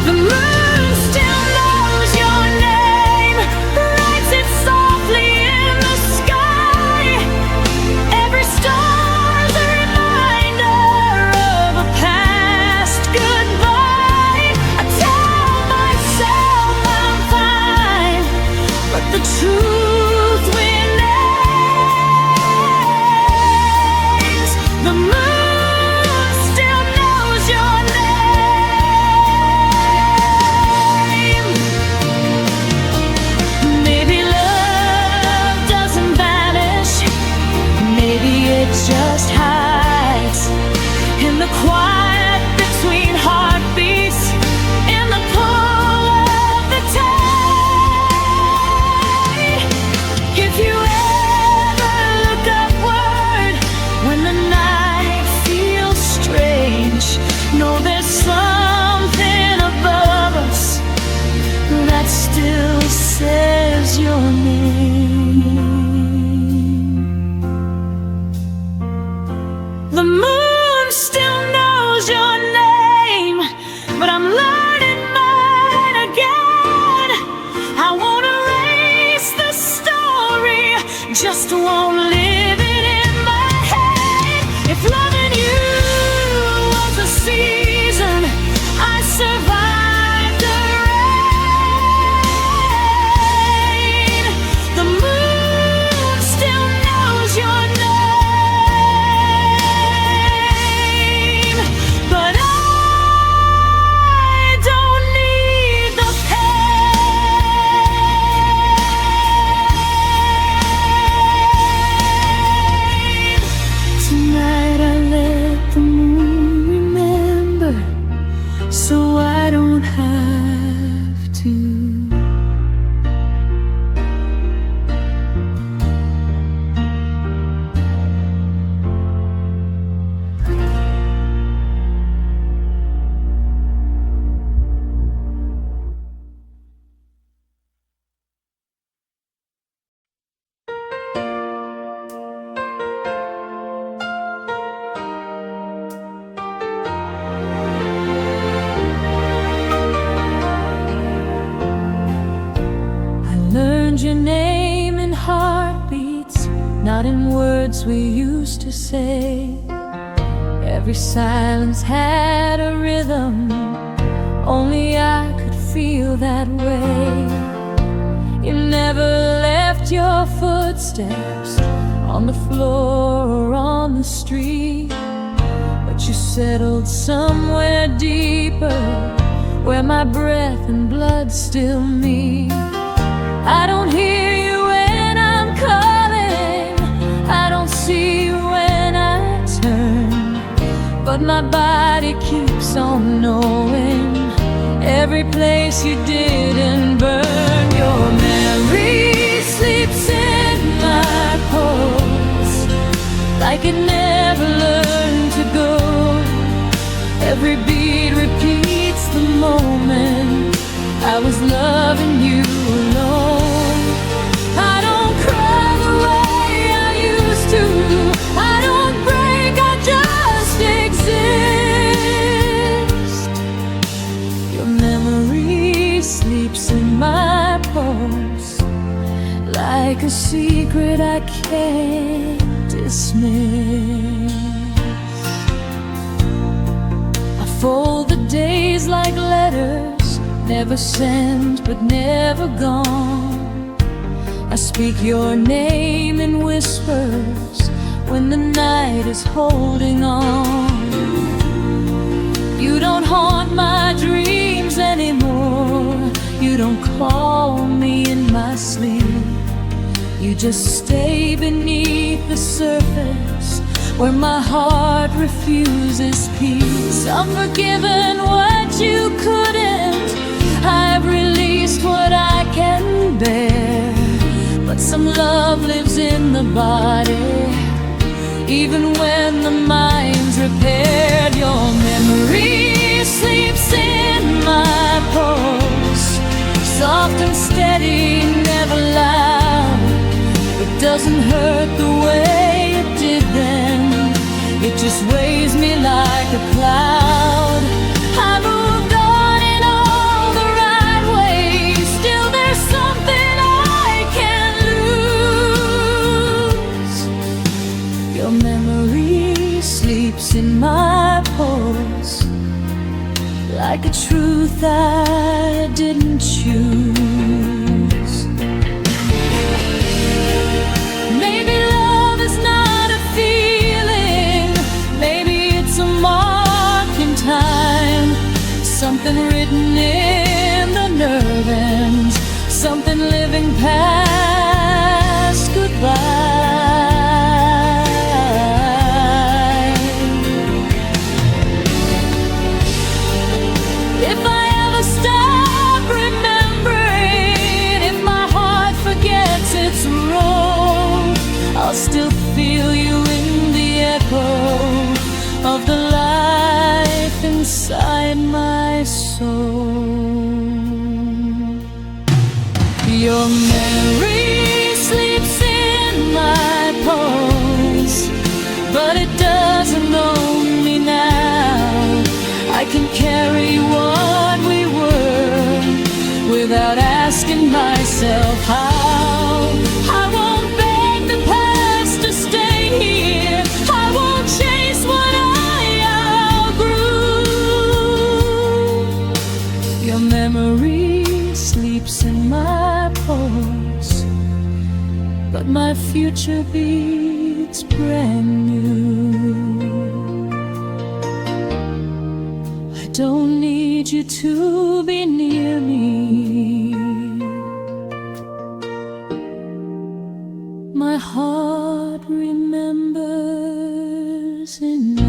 The moon still knows your name, writes it softly in the sky. Every star's a reminder of a past goodbye. I tell myself I'm fine, but the truth remains. The moon still knows your name. Maybe love doesn't vanish, maybe it just hides in the quiet between heartbeats, in the pull of the tide. If you ever look upward when the night feels strange, know there's something above us that still says your name. The moon still knows your name, but I'm learning mine again. I won't erase the story, just won't live it in my head. If loving you was a season, I survived the rain. The moon still knows your name, but I don't need the pain. Tonight I let the moon remember, so I don't have to. I learned your name in heartbeats, not in words we used to say. Every silence had a rhythm, only I could feel that way. You never left your footsteps on the floor or on the street, but you settled somewhere deeper, where my breath and blood still meet. I don't hear you when I'm calling, I don't see you when I turn, but my body keeps on knowing every place you didn't burn. Your memory sleeps in my pulse, like it never learned to go. Every beat repeats the moment I was loving you alone. I don't cry the way I used to, I don't break, I just exist. Your memory sleeps in my pulse, like a secret I can't dismiss. I fold the days like letters, never sent but never gone. I speak your name in whispers when the night is holding on. You don't haunt my dreams anymore, you don't call me in my sleep. You just stay beneath the surface, where my heart refuses peace. I'm forgiven what you couldn't, I've released what I can bear, but some love lives in the body, even when the mind's repaired. Your memory sleeps in my pulse, soft and steady, never loud, but doesn't hurt the way it did then. It just weighs me like a cloud. I moved on in all the right ways. Still there's something I can't lose. Your memory sleeps in my pores, like a truth I didn't choose. Maybe love is not a feeling, maybe it's a mark in time. Something written in the nerve ends, something living past goodbye. If I ever stop remembering, if my heart forgets its role, I'll still feel you in the echo of the life inside my soul. Your memory sleeps in my pulse, but it doesn't own me now. I can carry what we were without asking myself how. I won't beg the past to stay here. I won't chase what I outgrew. Your memory sleeps in my pulse, but my future beats brand new. I don't need you to be near me. My heart remembers enough.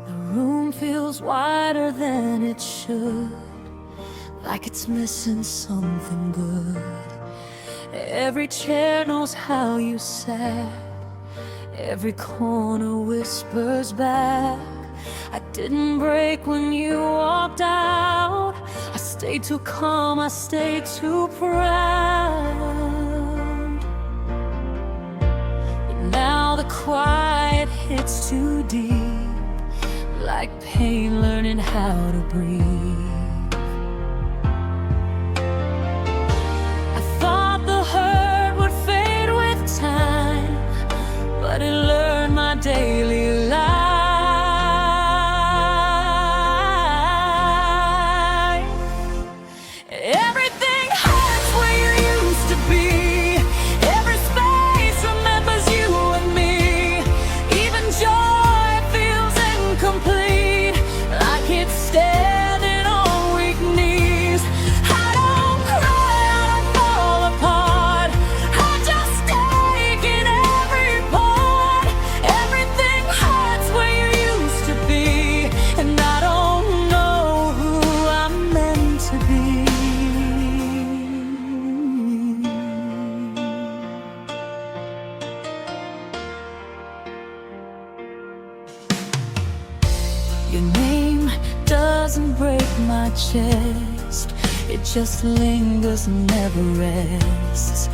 The room feels wider than it should, like it's missing something good. Every chair knows how you sat, every corner whispers back. I didn't break when you walked out. I stayed too calm, I stayed too proud. But now the quiet hits too deep, like pain learning how to breathe. I thought the hurt would fade with time, but it learned my daily life. Everything hurts where you used to be. Every space remembers you and me. Even joy feels incomplete, like it's standing on weak knees. I don't cry, I don't fall apart. I just take in every part. Everything hurts where you used to be, and I don't know who I'm meant to be. Your name doesn't break my chest, it just lingers, never rests.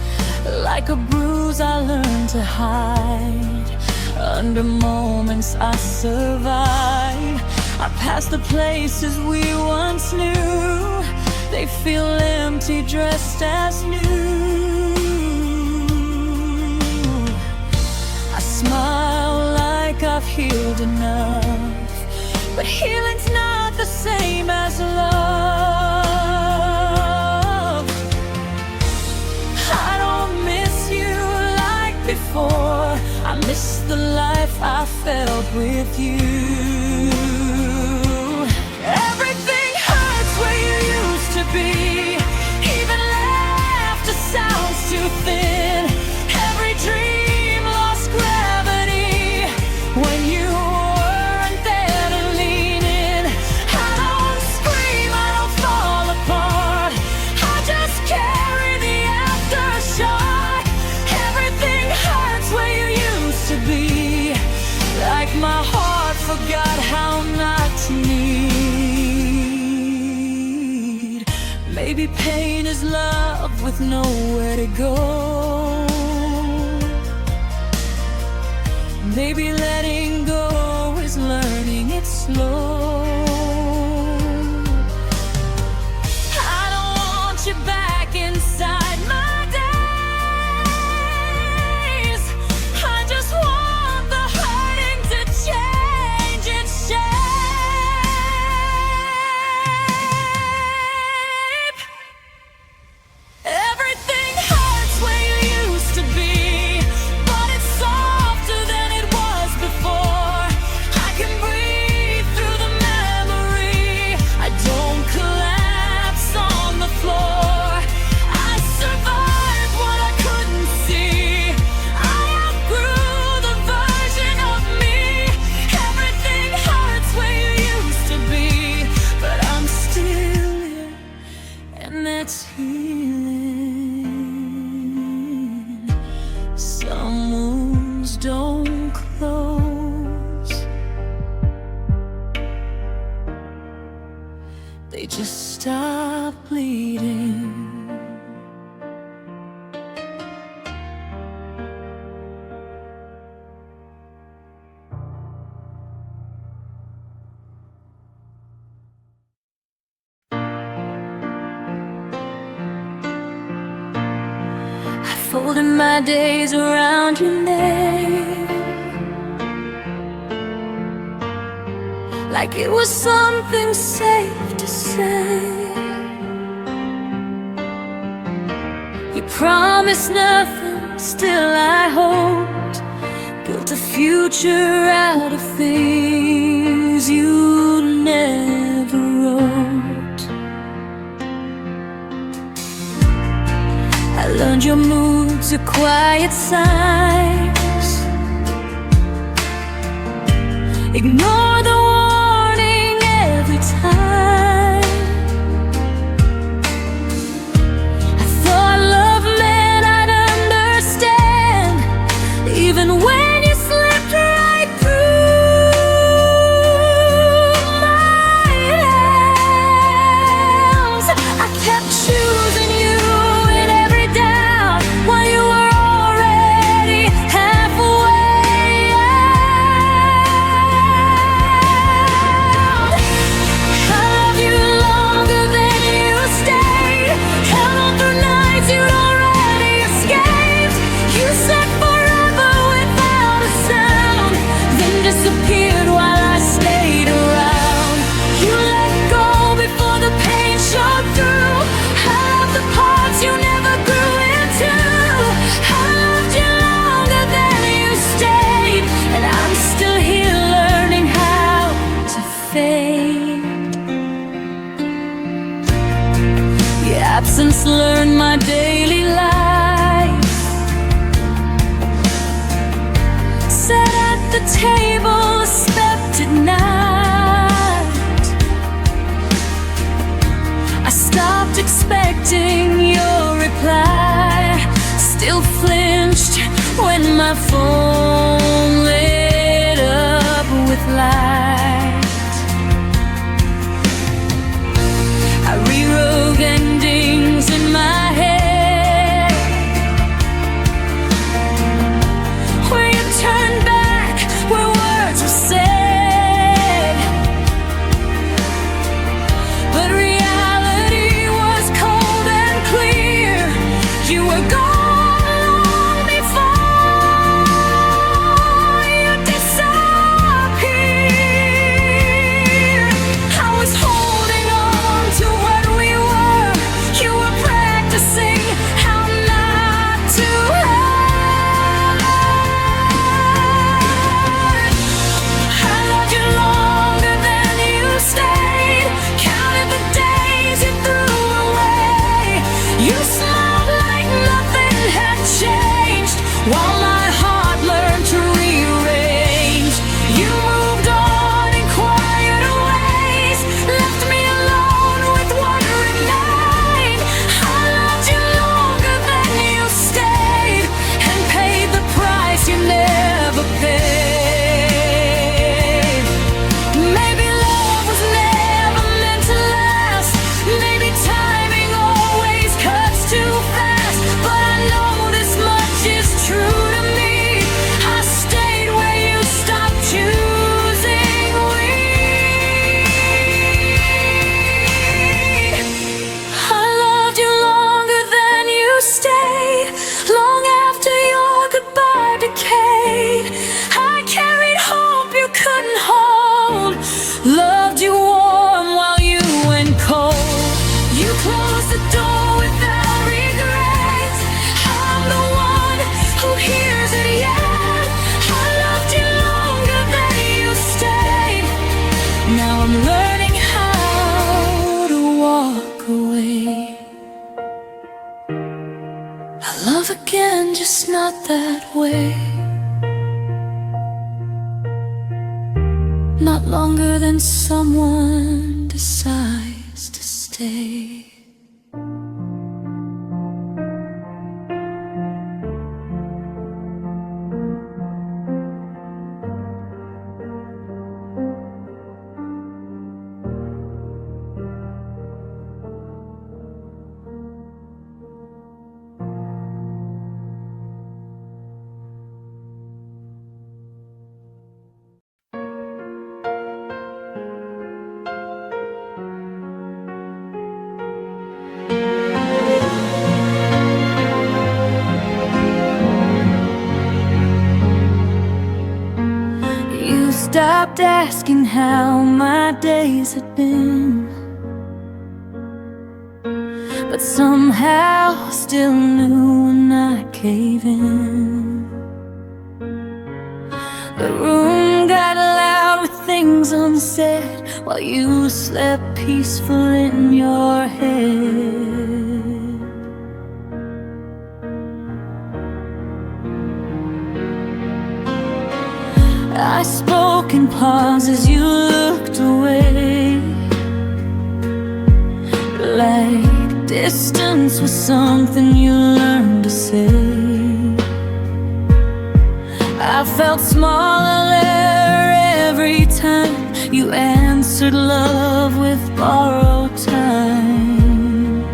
Like a bruise I learned to hide, under moments I survive. I pass the places we once knew, they feel empty, dressed as new. I smile like I've healed enough, but healing's not the same as love. I don't miss you like before, I miss the life I felt with you. Everything hurts where you used to be, even laughter sounds too thin. Every dream lost gravity. my heart forgot how not to need. Maybe pain is love with nowhere to go. Maybe letting go is learning it slow. I don't want you back inside my days. I just want the hurting to change its shape. Everything hurts where you used to be, but it's softer than it was before. I can breathe through the memory. I don't collapse on the floor. I survived what I couldn't see. I outgrew the version of me. Everything hurts where you used to be, but I'm still here, and that's healing. Some wounds don't close, they just stop bleeding. I folded my days around your name, like it was something safe to say. You promised nothing, still I hoped. Built a future out of things you never wrote. I learned your moods are quiet signs. Ignore the warning every time. I thought love meant I'd understand, even when you slipped right through my hands. I kept choosing you in every doubt, while you were already halfway out. I love you longer than you stayed. Held on through nights you'd already escaped. You said forever without a sound, then disappeared while I stayed around. You let go before the pain showed through. I loved the parts you never grew into. I loved you longer than you stayed, and I'm still here learning how to fade. Your absence learned my daily life. Sat at the table, expected night. I stopped expecting your reply. Still flinched when my phone lit up with light. I rewrote endings in my head, where you turned back, where words were said. But reality was cold and clear. You were gone long before. away. Not longer than someone decides to stay. Stopped asking how my days had been, but somehow still knew when I gave in. The room got loud with things unsaid while you slept peaceful in your head. I spoke in pause as you looked away, like distance was something you learned to say. I felt smaller every time you answered love with borrowed time.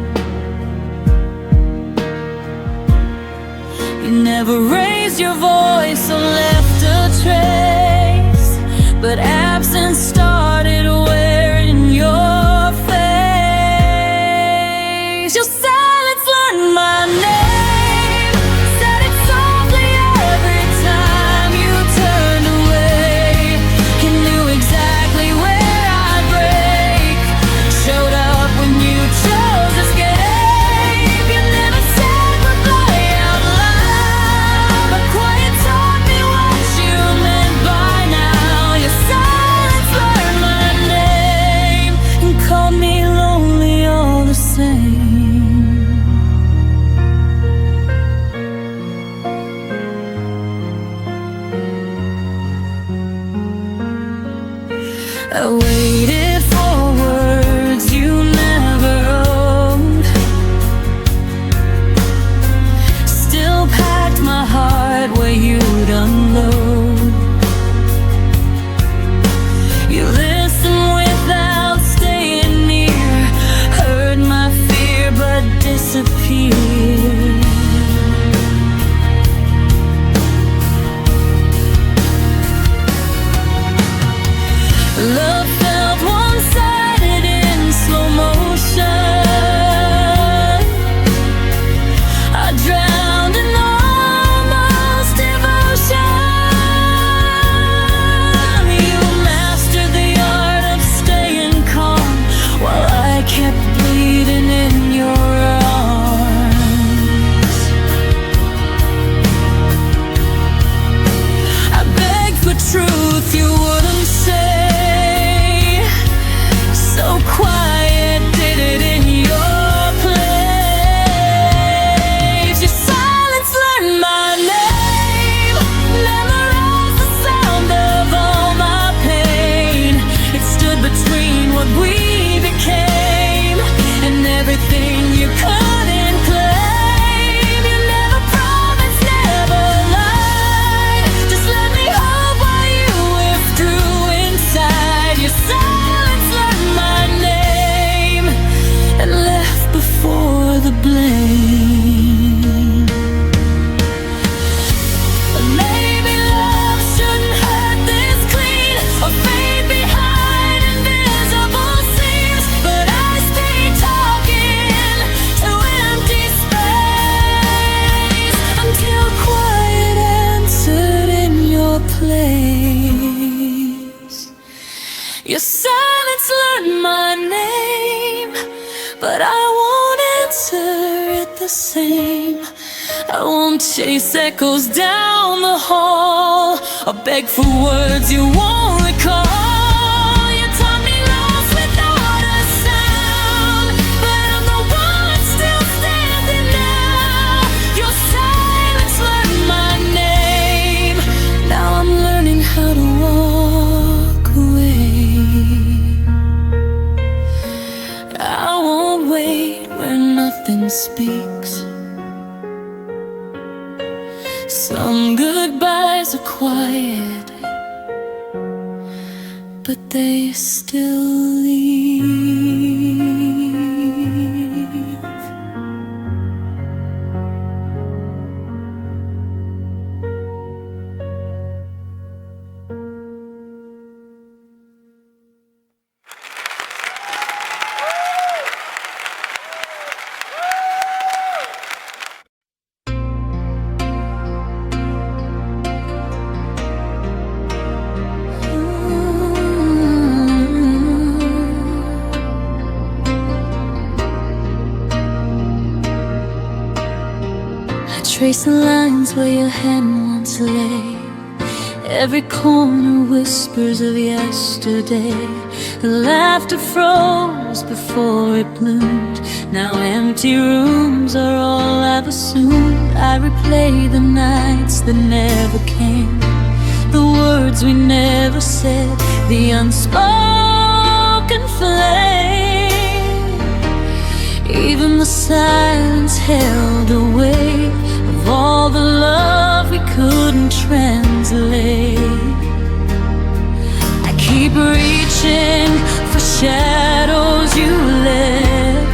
You never raised your voice or left a trace, but absence started wearing your face. Your silence learned my name, said it softly every time you turned away. You knew exactly where I'd break, showed up when you chose escape. You never said goodbye out loud, but quiet taught me what you meant by now. Your silence learned my name and called me lonely all the same. I waited for words you never owned, still packed my heart where you'd unload. You listened without staying near, heard my fear but disappeared. Love felt one-sided in slow motion. I drowned in almost devotion. You mastered the art of staying calm while I kept bleeding in your arms. I begged for truth you wouldn't say, so quiet, did it in your place. Your silence learned my name, memorized the sound of all my pain. It stood between what we became and everything you couldn't claim. You never promised, never lied, just let me hold while you withdrew inside. Your silence learned my name and left before the blame. But maybe love shouldn't hurt this clean or fade behind invisible seams. But I stayed talking to empty space until quiet answered in your place. Your silence learned my name, but I won't answer it the same. I won't chase echoes down the hall or beg for words you won't recall. You taught me lost without a sound, but I'm the one still standing now. Your silence learned my name. but they still leave. Trace the lines where your hand once lay. Every corner whispers of yesterday. The laughter froze before it bloomed. Now empty rooms are all I've assumed. I replay the nights that never came, the words we never said, the unspoken flame. Even the silence held the weight of all the love we couldn't translate. I keep reaching for shadows you left.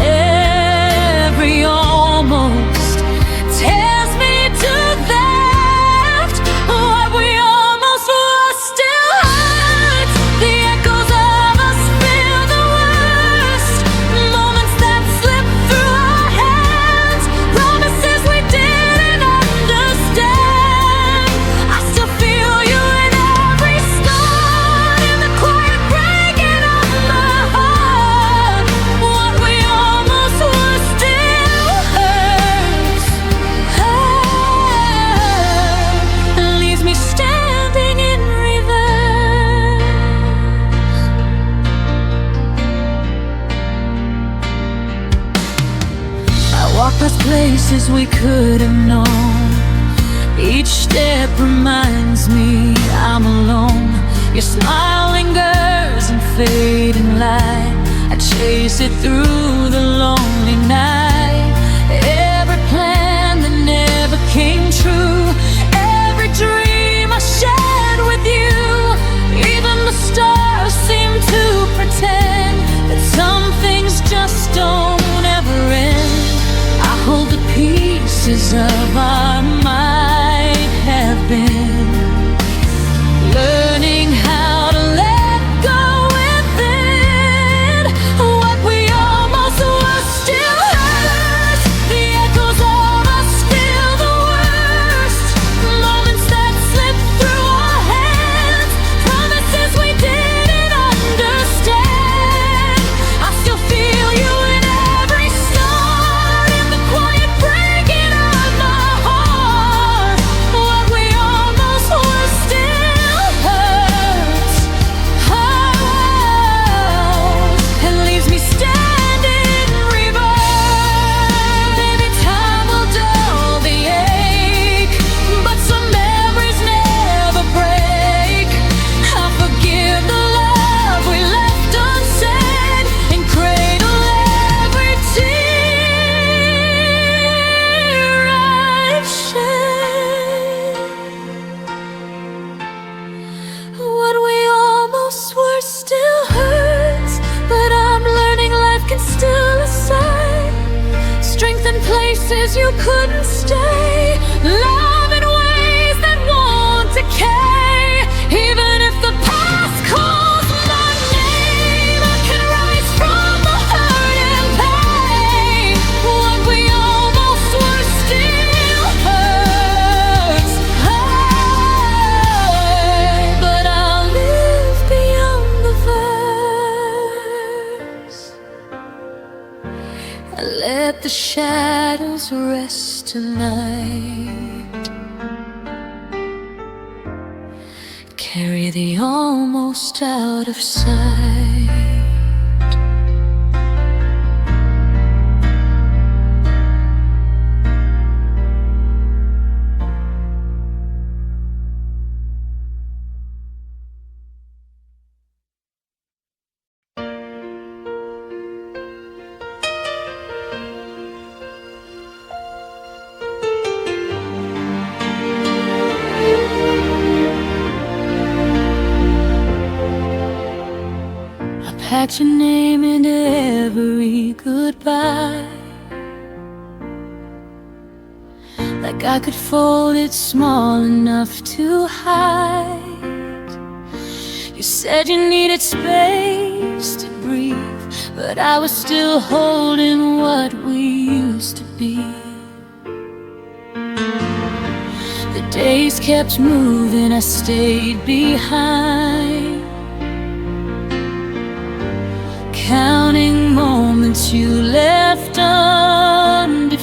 Every almost tears me to that. What we almost were still hurts. The echoes of us feel the worst. Moments that slip through our hands, promises we didn't understand. I still feel you in every scar, in the quiet breaking of my heart. What we almost were still hurts. And leaves me standing in reverse. I walk past places we could have known. Each step reminds me I'm alone. Your smile lingers in fading light. I chase it through the lonely night. Every plan that never came true, every dream I shared with you. Even the stars seem to pretend that some things just don't ever end. I hold the pieces of our might have been, learning how to let go within. What we almost were still hurts. The echoes of us feel the worst. Moments that slip through our hands, promises we didn't understand. I still feel you in every scar, in the quiet breaking of my heart. What we almost were still hurts. And leaves me standing in reverse. Maybe time will dull the ache, but some memories never break. I forgive the love we left unsaid, and cradle every tear I've shed. What we almost were still hurts, but I'm learning life can still assign strength in places you couldn't stay, love in ways that won't decay. Even if the past calls my name, I can rise from the hurt and pain. What we almost were still hurts. But I'll live beyond the verse. Let the shadows rest tonight. Carry the almost out of sight. packed your name into every goodbye, like I could fold it small enough to hide. You said you needed space to breathe, but I was still holding what we used to be. The days kept moving, I stayed behind, counting moments you left undefined.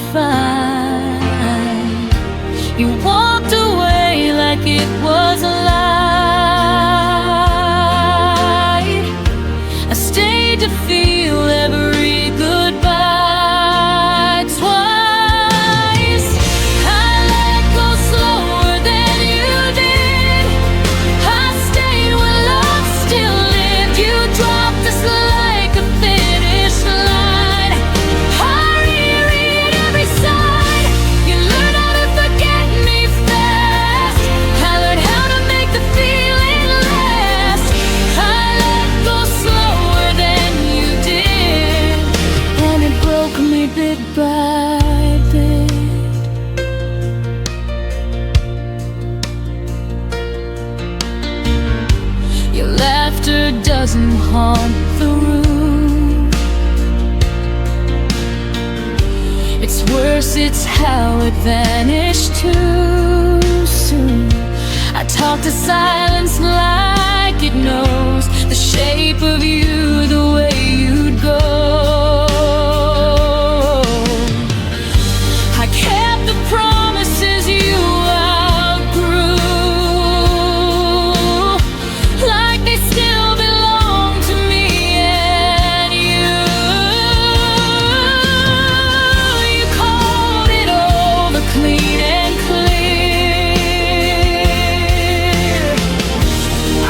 You walked away like it was a lie. I stayed to feel every goodbye twice. I let go slower than you did. I stayed when love still lived. You dropped us like a finish line. I reread every side. You learned how to forget me fast. I learned how to make the feeling last. I let go slower than you did, and it broke me bit by bit. Your laughter doesn't haunt the room. It's worse, it's how it vanished too soon. I talk to silence like it knows the shape of you, the way you'd go. I kept the promises you outgrew, like they still belong to me and you. You called it over clean and clear.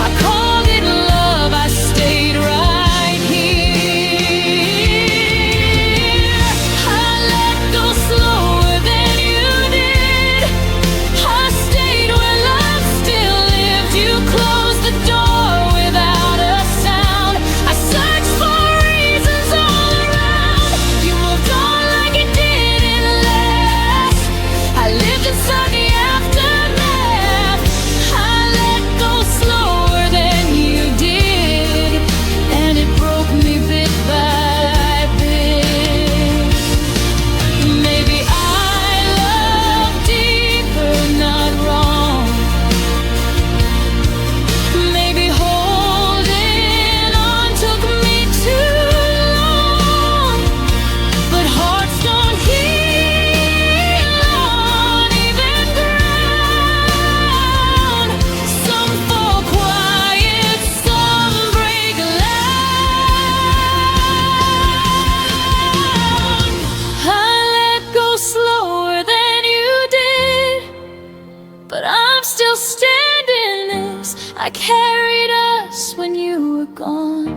I called it love, I stayed right here. I let go slower than you did. I stayed where love still lived. You closed the door without a sound. I searched for reasons all around. You moved on like it didn't last. I lived inside the aftermath. I let go slower than you did, and it broke me bit by bit. Maybe I loved deeper, not wrong. Maybe holding on took me too long. But hearts don't heal on even ground. Some fall quiet, some break loud. I let go slower than you did, but I'm still standing this. I carried us when you were gone.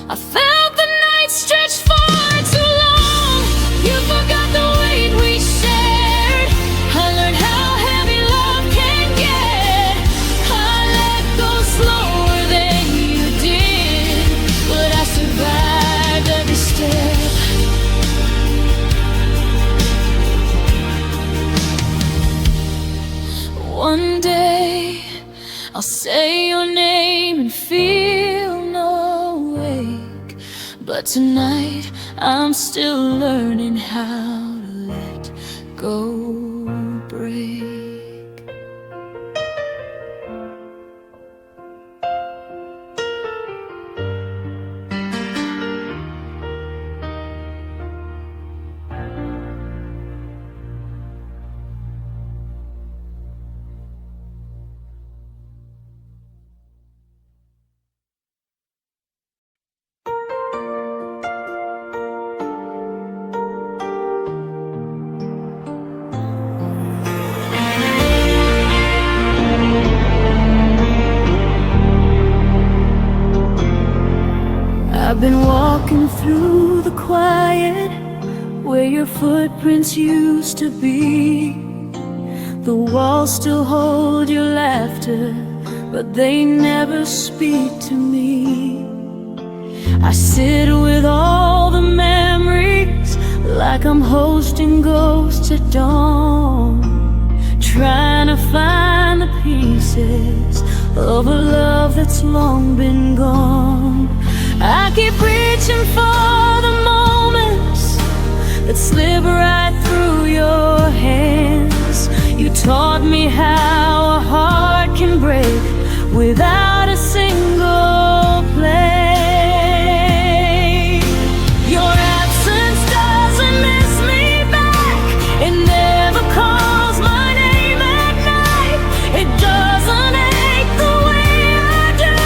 I felt the night stretch far too long. You forgot the weight we shared. I learned how heavy love can get. I let go slower than you did, but I survived every step. One day I'll say your name and feel no ache, but tonight I'm still learning how to let go break. I've been walking through the quiet, where your footprints used to be. The walls still hold your laughter, but they never speak to me. I sit with all the memories like I'm hosting ghosts at dawn, trying to find the pieces of a love that's long been gone. I keep reaching for the moments that slip right through your hands. You taught me how a heart can break without a single play. Your absence doesn't miss me back. It never calls my name at night. It doesn't ache the way I do,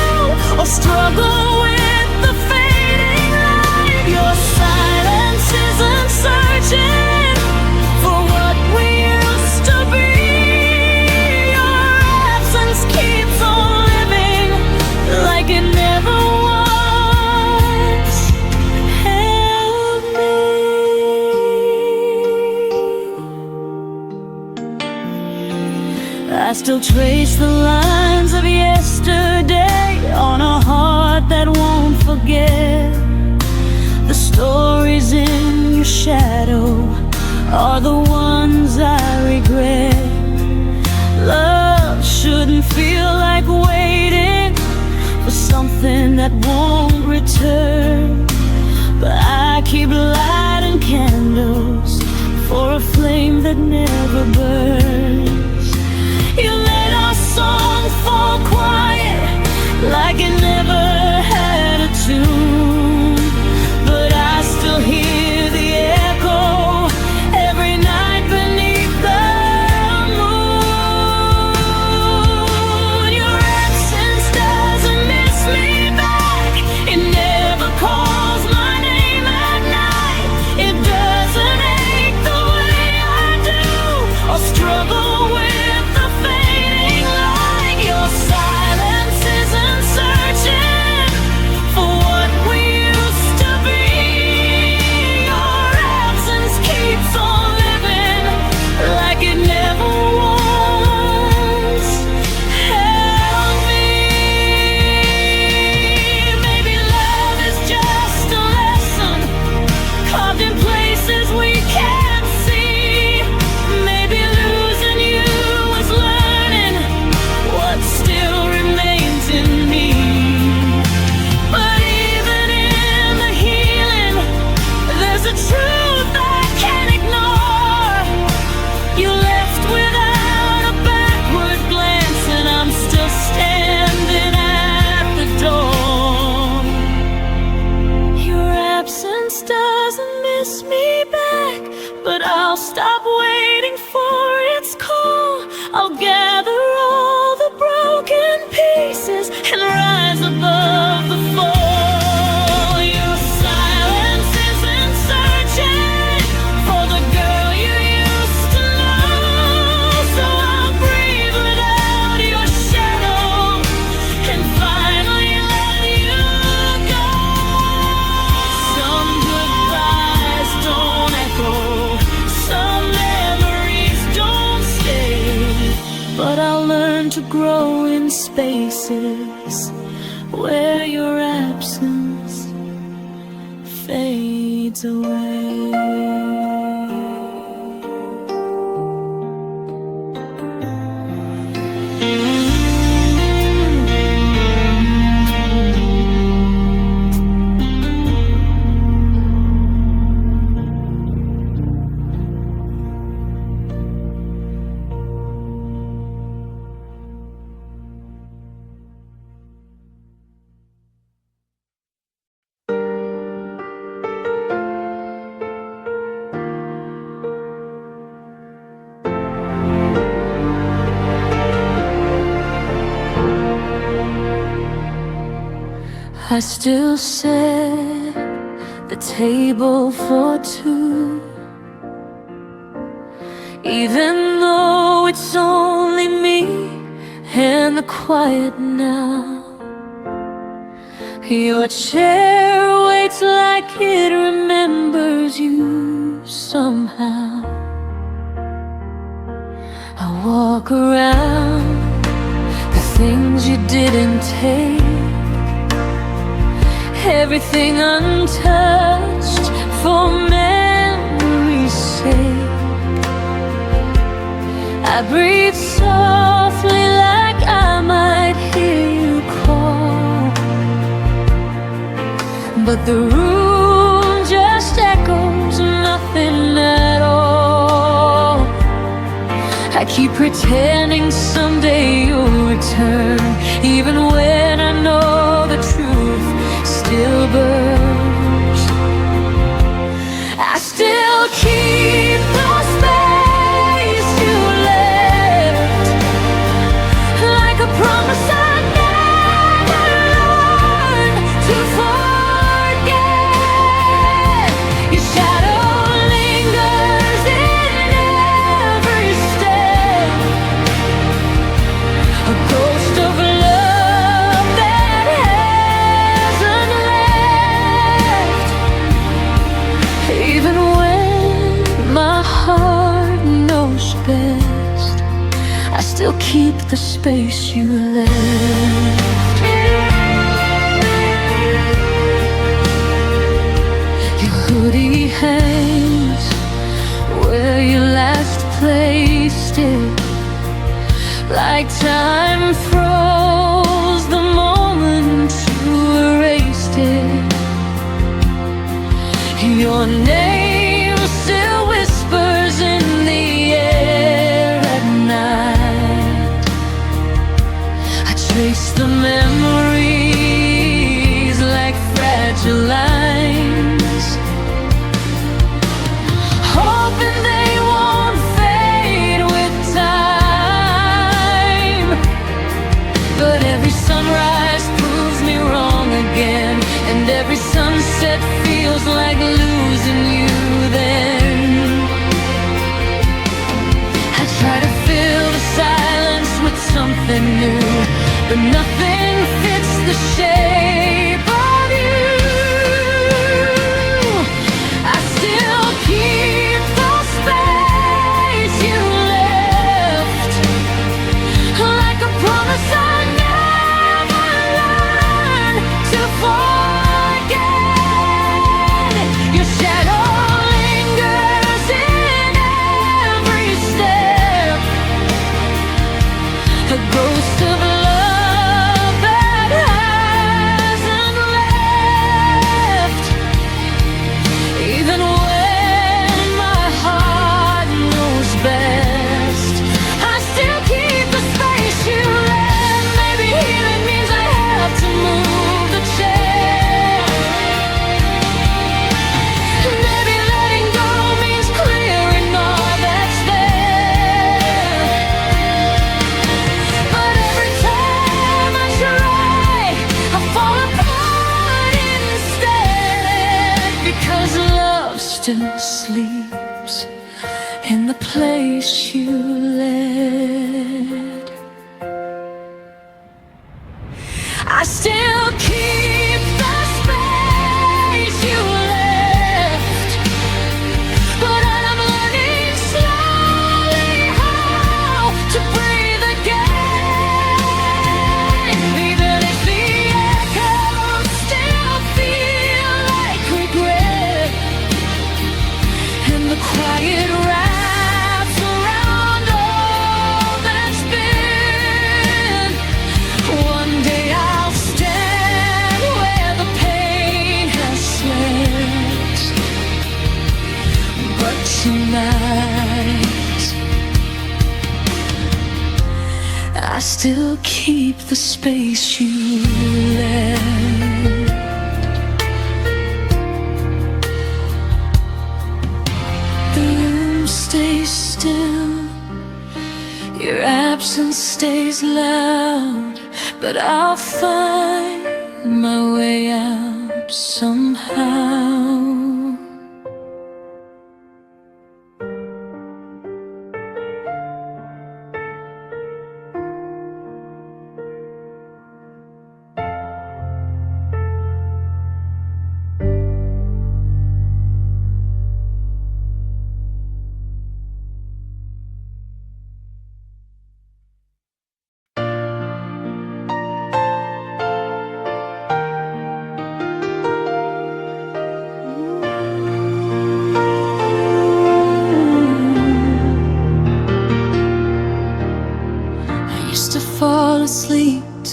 or struggle with the fading light. Your silence isn't searching for what we used to be. Your absence keeps on living like it never once held me. I still trace the lines of yesterday on a heart that won't forget. The stories in your shadow are the ones I regret. Love shouldn't feel like waiting for something that won't return, but I keep lighting candles for a flame that never burns. You let our song fall quiet like it never had a tune, but I still hear the echo every night beneath the moon. Your absence doesn't miss me back. It never calls my name at night. It doesn't ache the way I do, or struggle with the fading light. Your silence isn't searching for what we used to be. Your absence keeps on living like it never once held me. Maybe love is just a lesson carved in places we can't see. Maybe losing you is learning what still remains in me. But even in the healing, there's a truth I can't ignore. You left without a backward glance, and I'm still standing at the door. Your absence doesn't miss me back, but I'll stop waiting for its call. I'll gather all the broken pieces and rise above the fall. Your silence isn't searching for the girl you used to know, so I'll breathe without your shadow and finally let you go. Some goodbyes don't echo, some memories don't stay, but I'll learn to grow in spaces where your absence fades away. I still set the table for two, even though it's only me and the quiet now. Your chair waits like it remembers you somehow. I walk around the things you didn't take, everything untouched for memory's sake. I breathe softly like I might hear you call, but the room just echoes nothing at all. I keep pretending someday you'll return, even when I know the truth still burns. I still keep the space you left, like a promise I never learned to forget. Your shadow lingers in every step, a ghost of love that hasn't left. Even when my heart knows best, I still keep the space you left. Your hoodie hangs where you last placed it, like time froze the moment you erased it. Your name still whispers in the air at night. I trace the memories like fragile lines, hoping they won't fade with time. But every sunrise proves me wrong again, and every sunset feels like losing you then. I try to fill the silence with something new, but nothing fits the shape of you. I still keep the space you left, like a promise I never learned to forget. Your shadow lingers in every step, a ghost of love that hasn't left. Even when my heart knows best, I still keep the space you left. Maybe healing means I have to move the chair. Maybe letting go means clearing all that's there. But every time I try, I fall apart instead, because love still sleeps in the place you led. I still keep the space you left, but I'm learning slowly how to breathe again. Even if the echoes still feel like regret, and the quiet wraps around all that's been. One day I'll stand where the pain has slept, but tonight I still keep the space you left. The room stays still, your absence stays loud, but I'll find my way out somehow.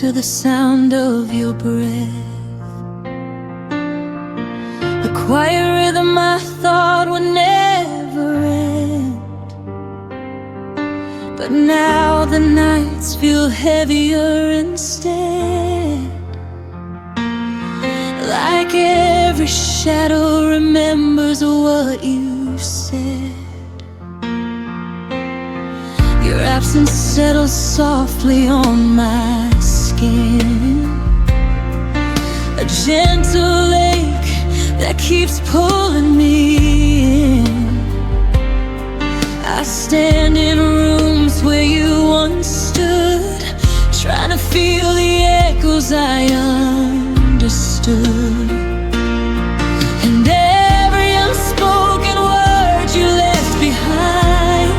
to the sound of your breath, a quiet rhythm I thought would never end. But now the nights feel heavier instead, like every shadow remembers what you said. Your absence settles softly on my skin, a gentle ache that keeps pulling me in. I stand in rooms where you once stood, trying to feel the echoes I understood. And every unspoken word you left behind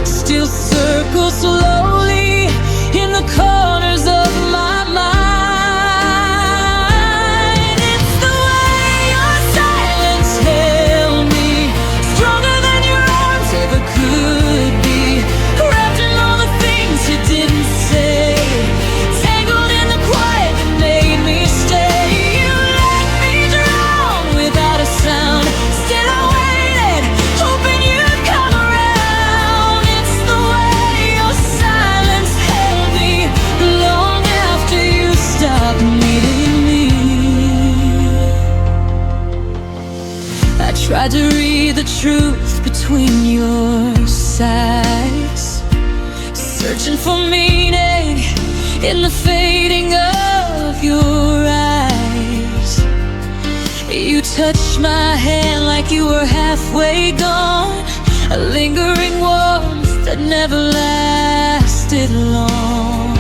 still circles slowly in the corners of my mind. It's the way your silence held me, stronger than your arms ever could be, wrapped in all the things you didn't say, tangled in the quiet that made me stay. You let me drown without a sound, still I waited, hoping you'd come around. It's the way your silence held me long after you stopped needing me. I tried to read the truth between your sighs, searching for meaning in the fading of your eyes. You touched my hand like you were halfway gone, a lingering warmth that never lasted long.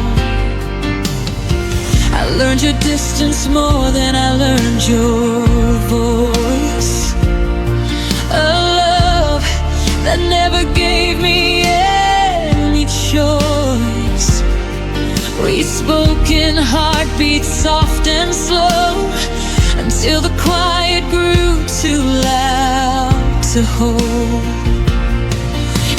I learned your distance more than I learned your voice, a love that never gave me any choice. We spoke in heartbeats soft and slow, until the quiet grew too loud to hold.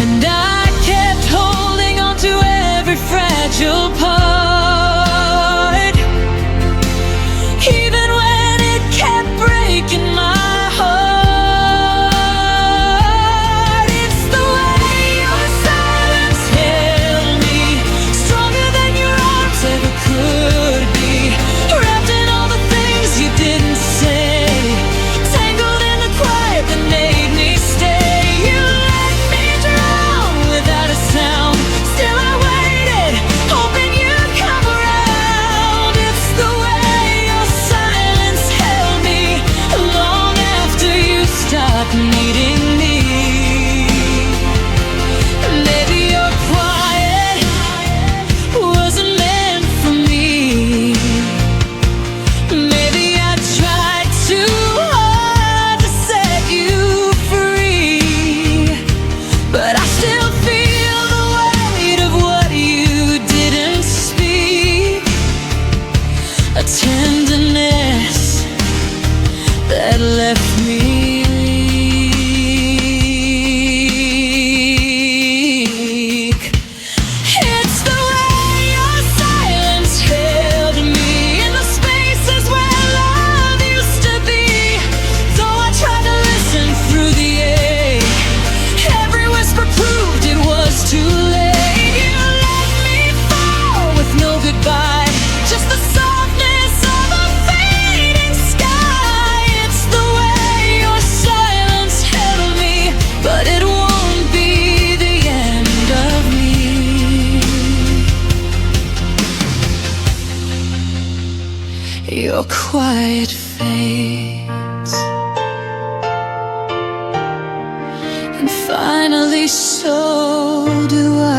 And I kept holding on to every fragile part, even when it kept breaking my heart. It's the way your silence held me, stronger than your arms ever could be, wrapped in all the things you didn't say, tangled in the quiet that made me stay. You let me drown without a sound, still I waited, hoping you'd come around. It's the way your silence held me long after you stopped needing me. Maybe your quiet wasn't meant for me. Maybe I tried too hard to set you free, but I still feel the weight of what you didn't speak, a tenderness that left me weak. It's the way your silence held me in the spaces where love used to be. Though I tried to listen through the ache, every whisper proved it was too late. You let me fall with no goodbye, just the softness of a fading sky. It's the way your silence held me, but it won't be the end of me. Your quiet fades, and finally so do I.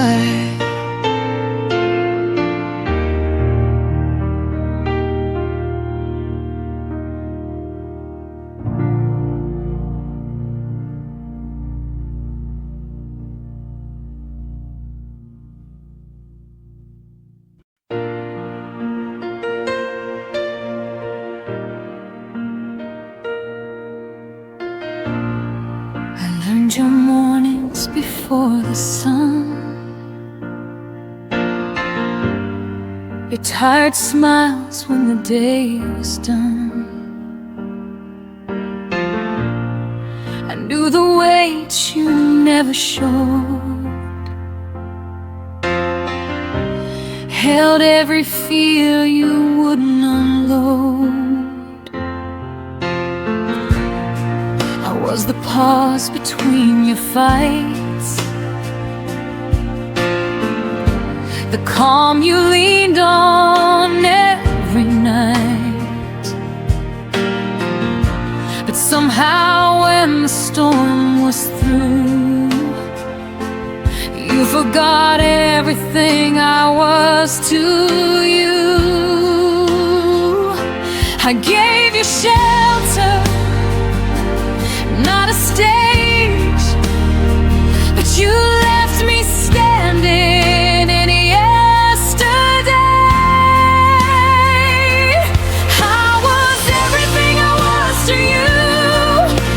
Your mornings before the sun, your tired smiles when the day was done. I knew the weight you never showed, held every fear you wouldn't unload. I was the pause between your fights, the calm you leaned on every night. But somehow when the storm was through, you forgot everything I was to you. I gave you shelter, not a stage, but you left me standing in yesterday. I was everything I was to you,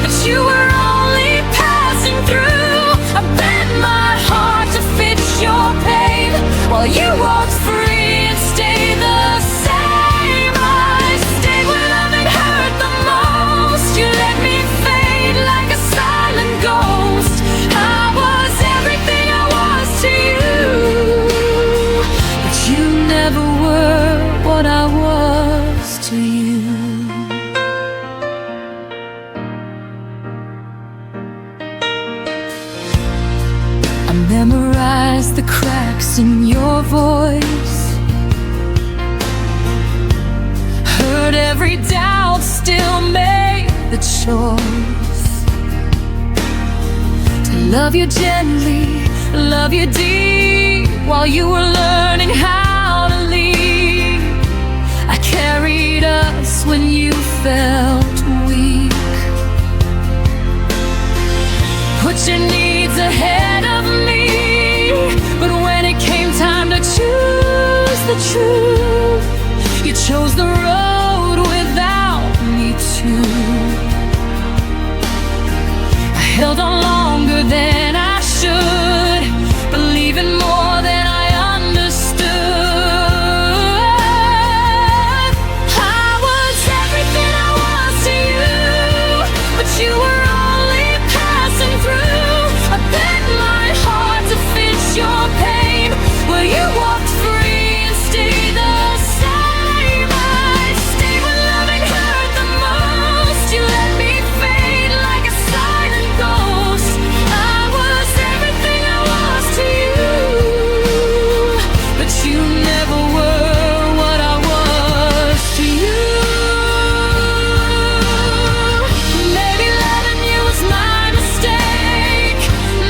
but you were only passing through. I bent my heart to fit your pain, while you walked free and stayed the same. I stayed when loving hurt the most. You let me fade like a silent ghost. I was everything I was to you, but you never were what I was to you. I memorized the cracks in your voice, heard every doubt, still made the choice to love you gently, love you deep, while you were learning how to lead. I carried us when you felt weak, put your needs ahead of me. But when it came time to choose the truth, you chose the road without me too. I held on longer than I should, believing more than I understood. I was everything I was to you, but you were only passing through. I bent my heart to fit your pain, well you walked free and stayed the same. I stayed when loving hurt the most. You let me fade like a silent ghost. I was everything I was to you, but you never were what I was to you. Maybe loving you was my mistake,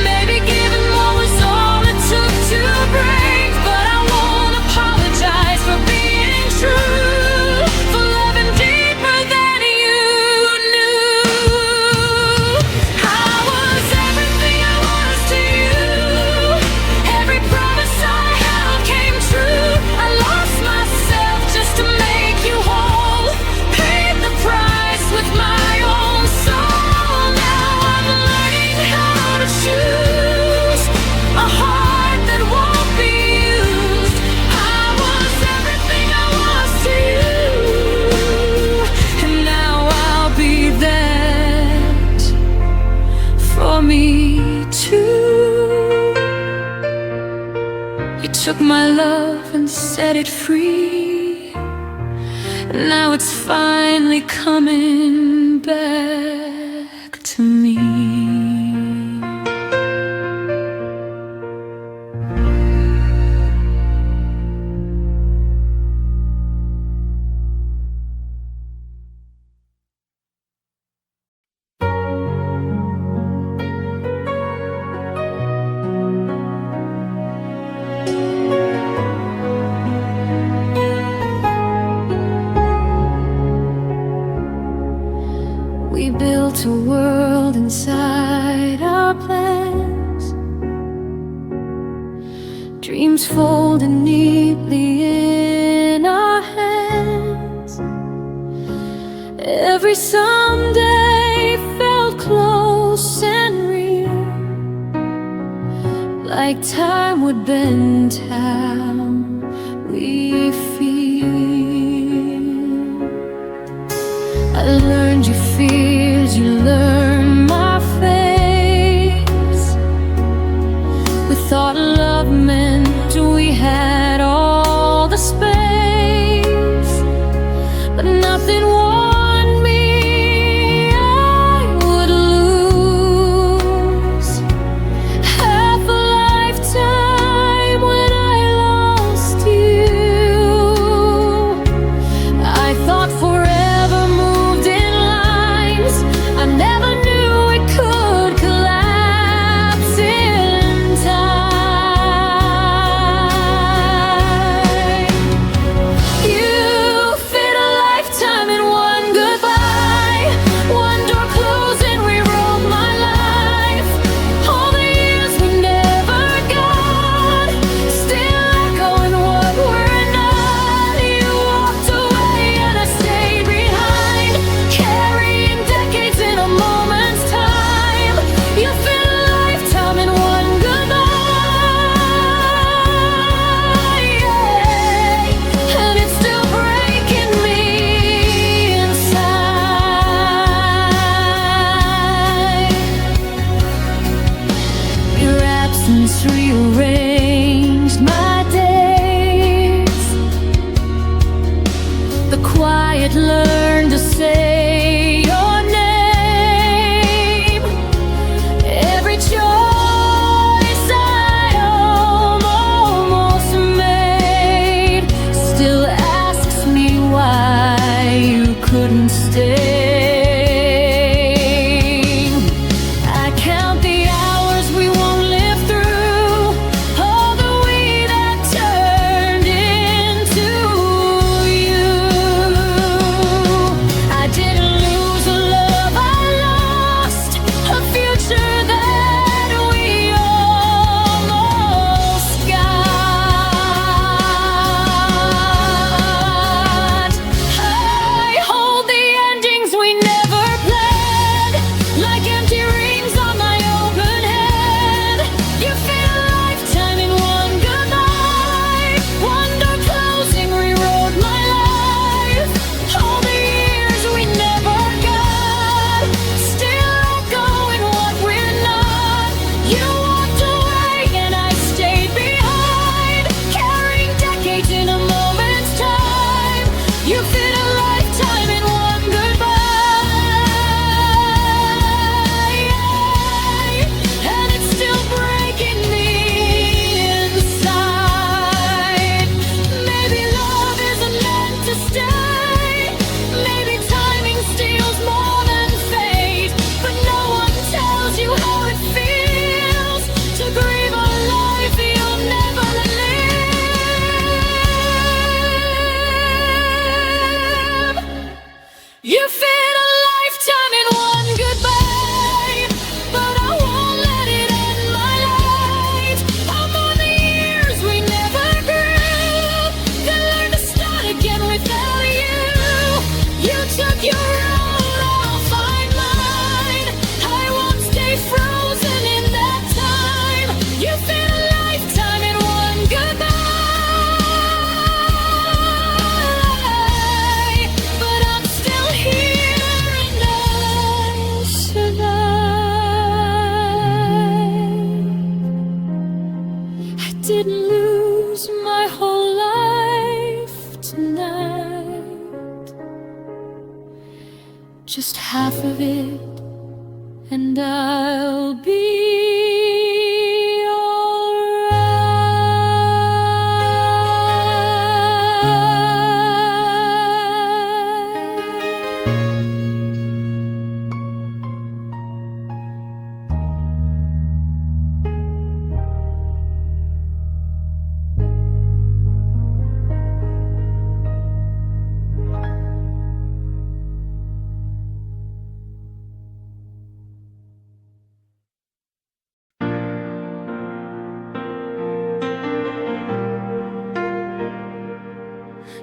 maybe giving more was all it took to break. But I won't apologize for being true, for loving deeper than you knew. I was everything I was to you, every promise I held came true. I lost myself just to make you whole, paid the price with my own soul. Now I'm learning how to choose a heart that won't be used. I was everything I was to you, and now I'll be that for me too. You took my love and set it free, and now it's finally coming back to me. We built a world inside our plans, dreams folded neatly in our hands. Every someday felt close and real, like time would bend how we feel. had learned to say your name. Every choice I almost made still asks me why you couldn't stay. I count the hours we won't live through, all the we that turned into you. I didn't lose a love I lost, a future that we almost got. I hold the endings we never planned, like empty rings on my open head. You fit a lifetime in one goodbye. One door closing rewrote my life. All the years we never got, still echoing what we're not. You walked away and I stayed behind, carrying decades in a moment's time. You fit a lifetime in one goodbye, and it's still breaking me inside. Maybe love isn't meant to stay. Maybe timing steals more than fate. But no one tells you how it feels to grieve a life you'll never live. You fit a lifetime in one goodbye, but I won't let it end my life. I'm on the years we never grew, then learn to start again without you. You took your road, I'll find mine. I won't stay frozen in that time. You fit a lifetime in one goodbye, but I'm still here and I survived. I didn't lose my whole life tonight, just half of it, and I'll be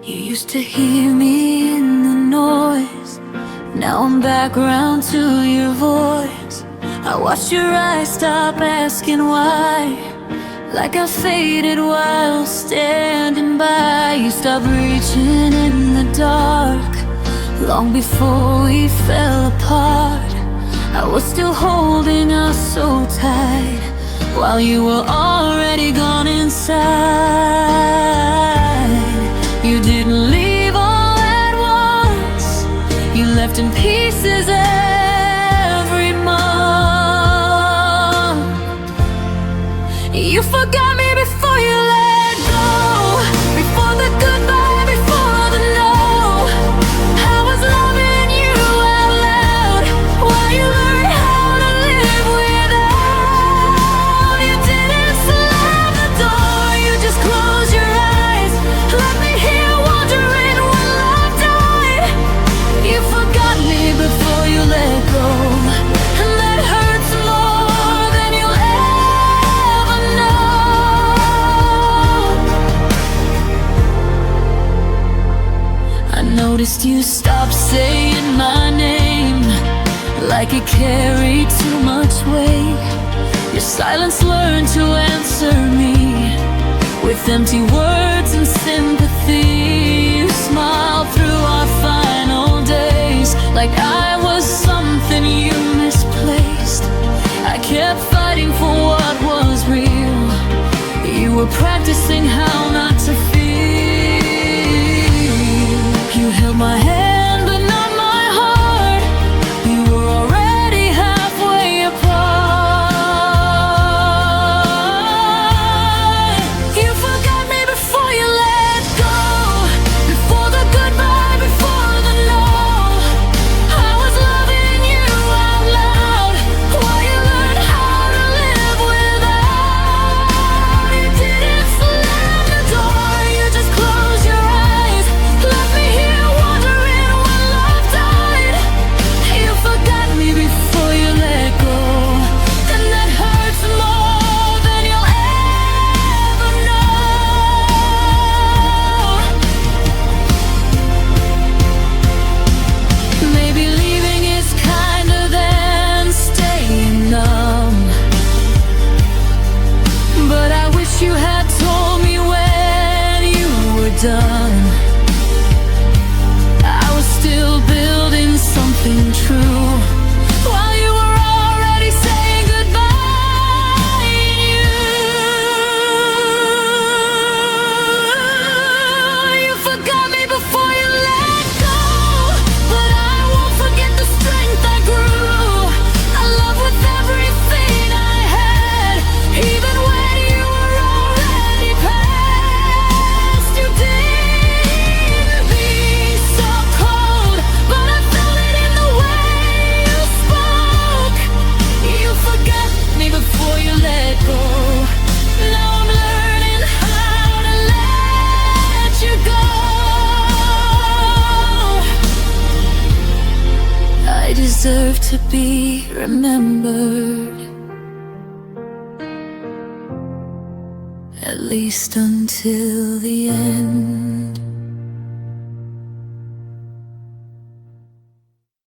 You used to hear me in the noise, now I'm back around to your voice. I watched your eyes stop asking why, like I faded while standing by. You stopped reaching in the dark, long before we fell apart. I was still holding us so tight, while you were already gone inside. You didn't leave all at once, you left in pieces every month. You forgot me before you let go, before the goodbye, before the no. I was loving you out loud, while you learned how to live without. You didn't slam the door, you just closed your eyes, let me hear wondering when love died. You forgot me before you let go, and that hurts more than you'll ever know. I noticed you stopped saying my name, like it carried too much weight. Your silence learned to answer me with empty words and sympathy. You smiled through our final days, like I was something you misplaced. I kept fighting for what was real, you were practicing how not to feel. You held my hand deserve to be remembered, at least until the end.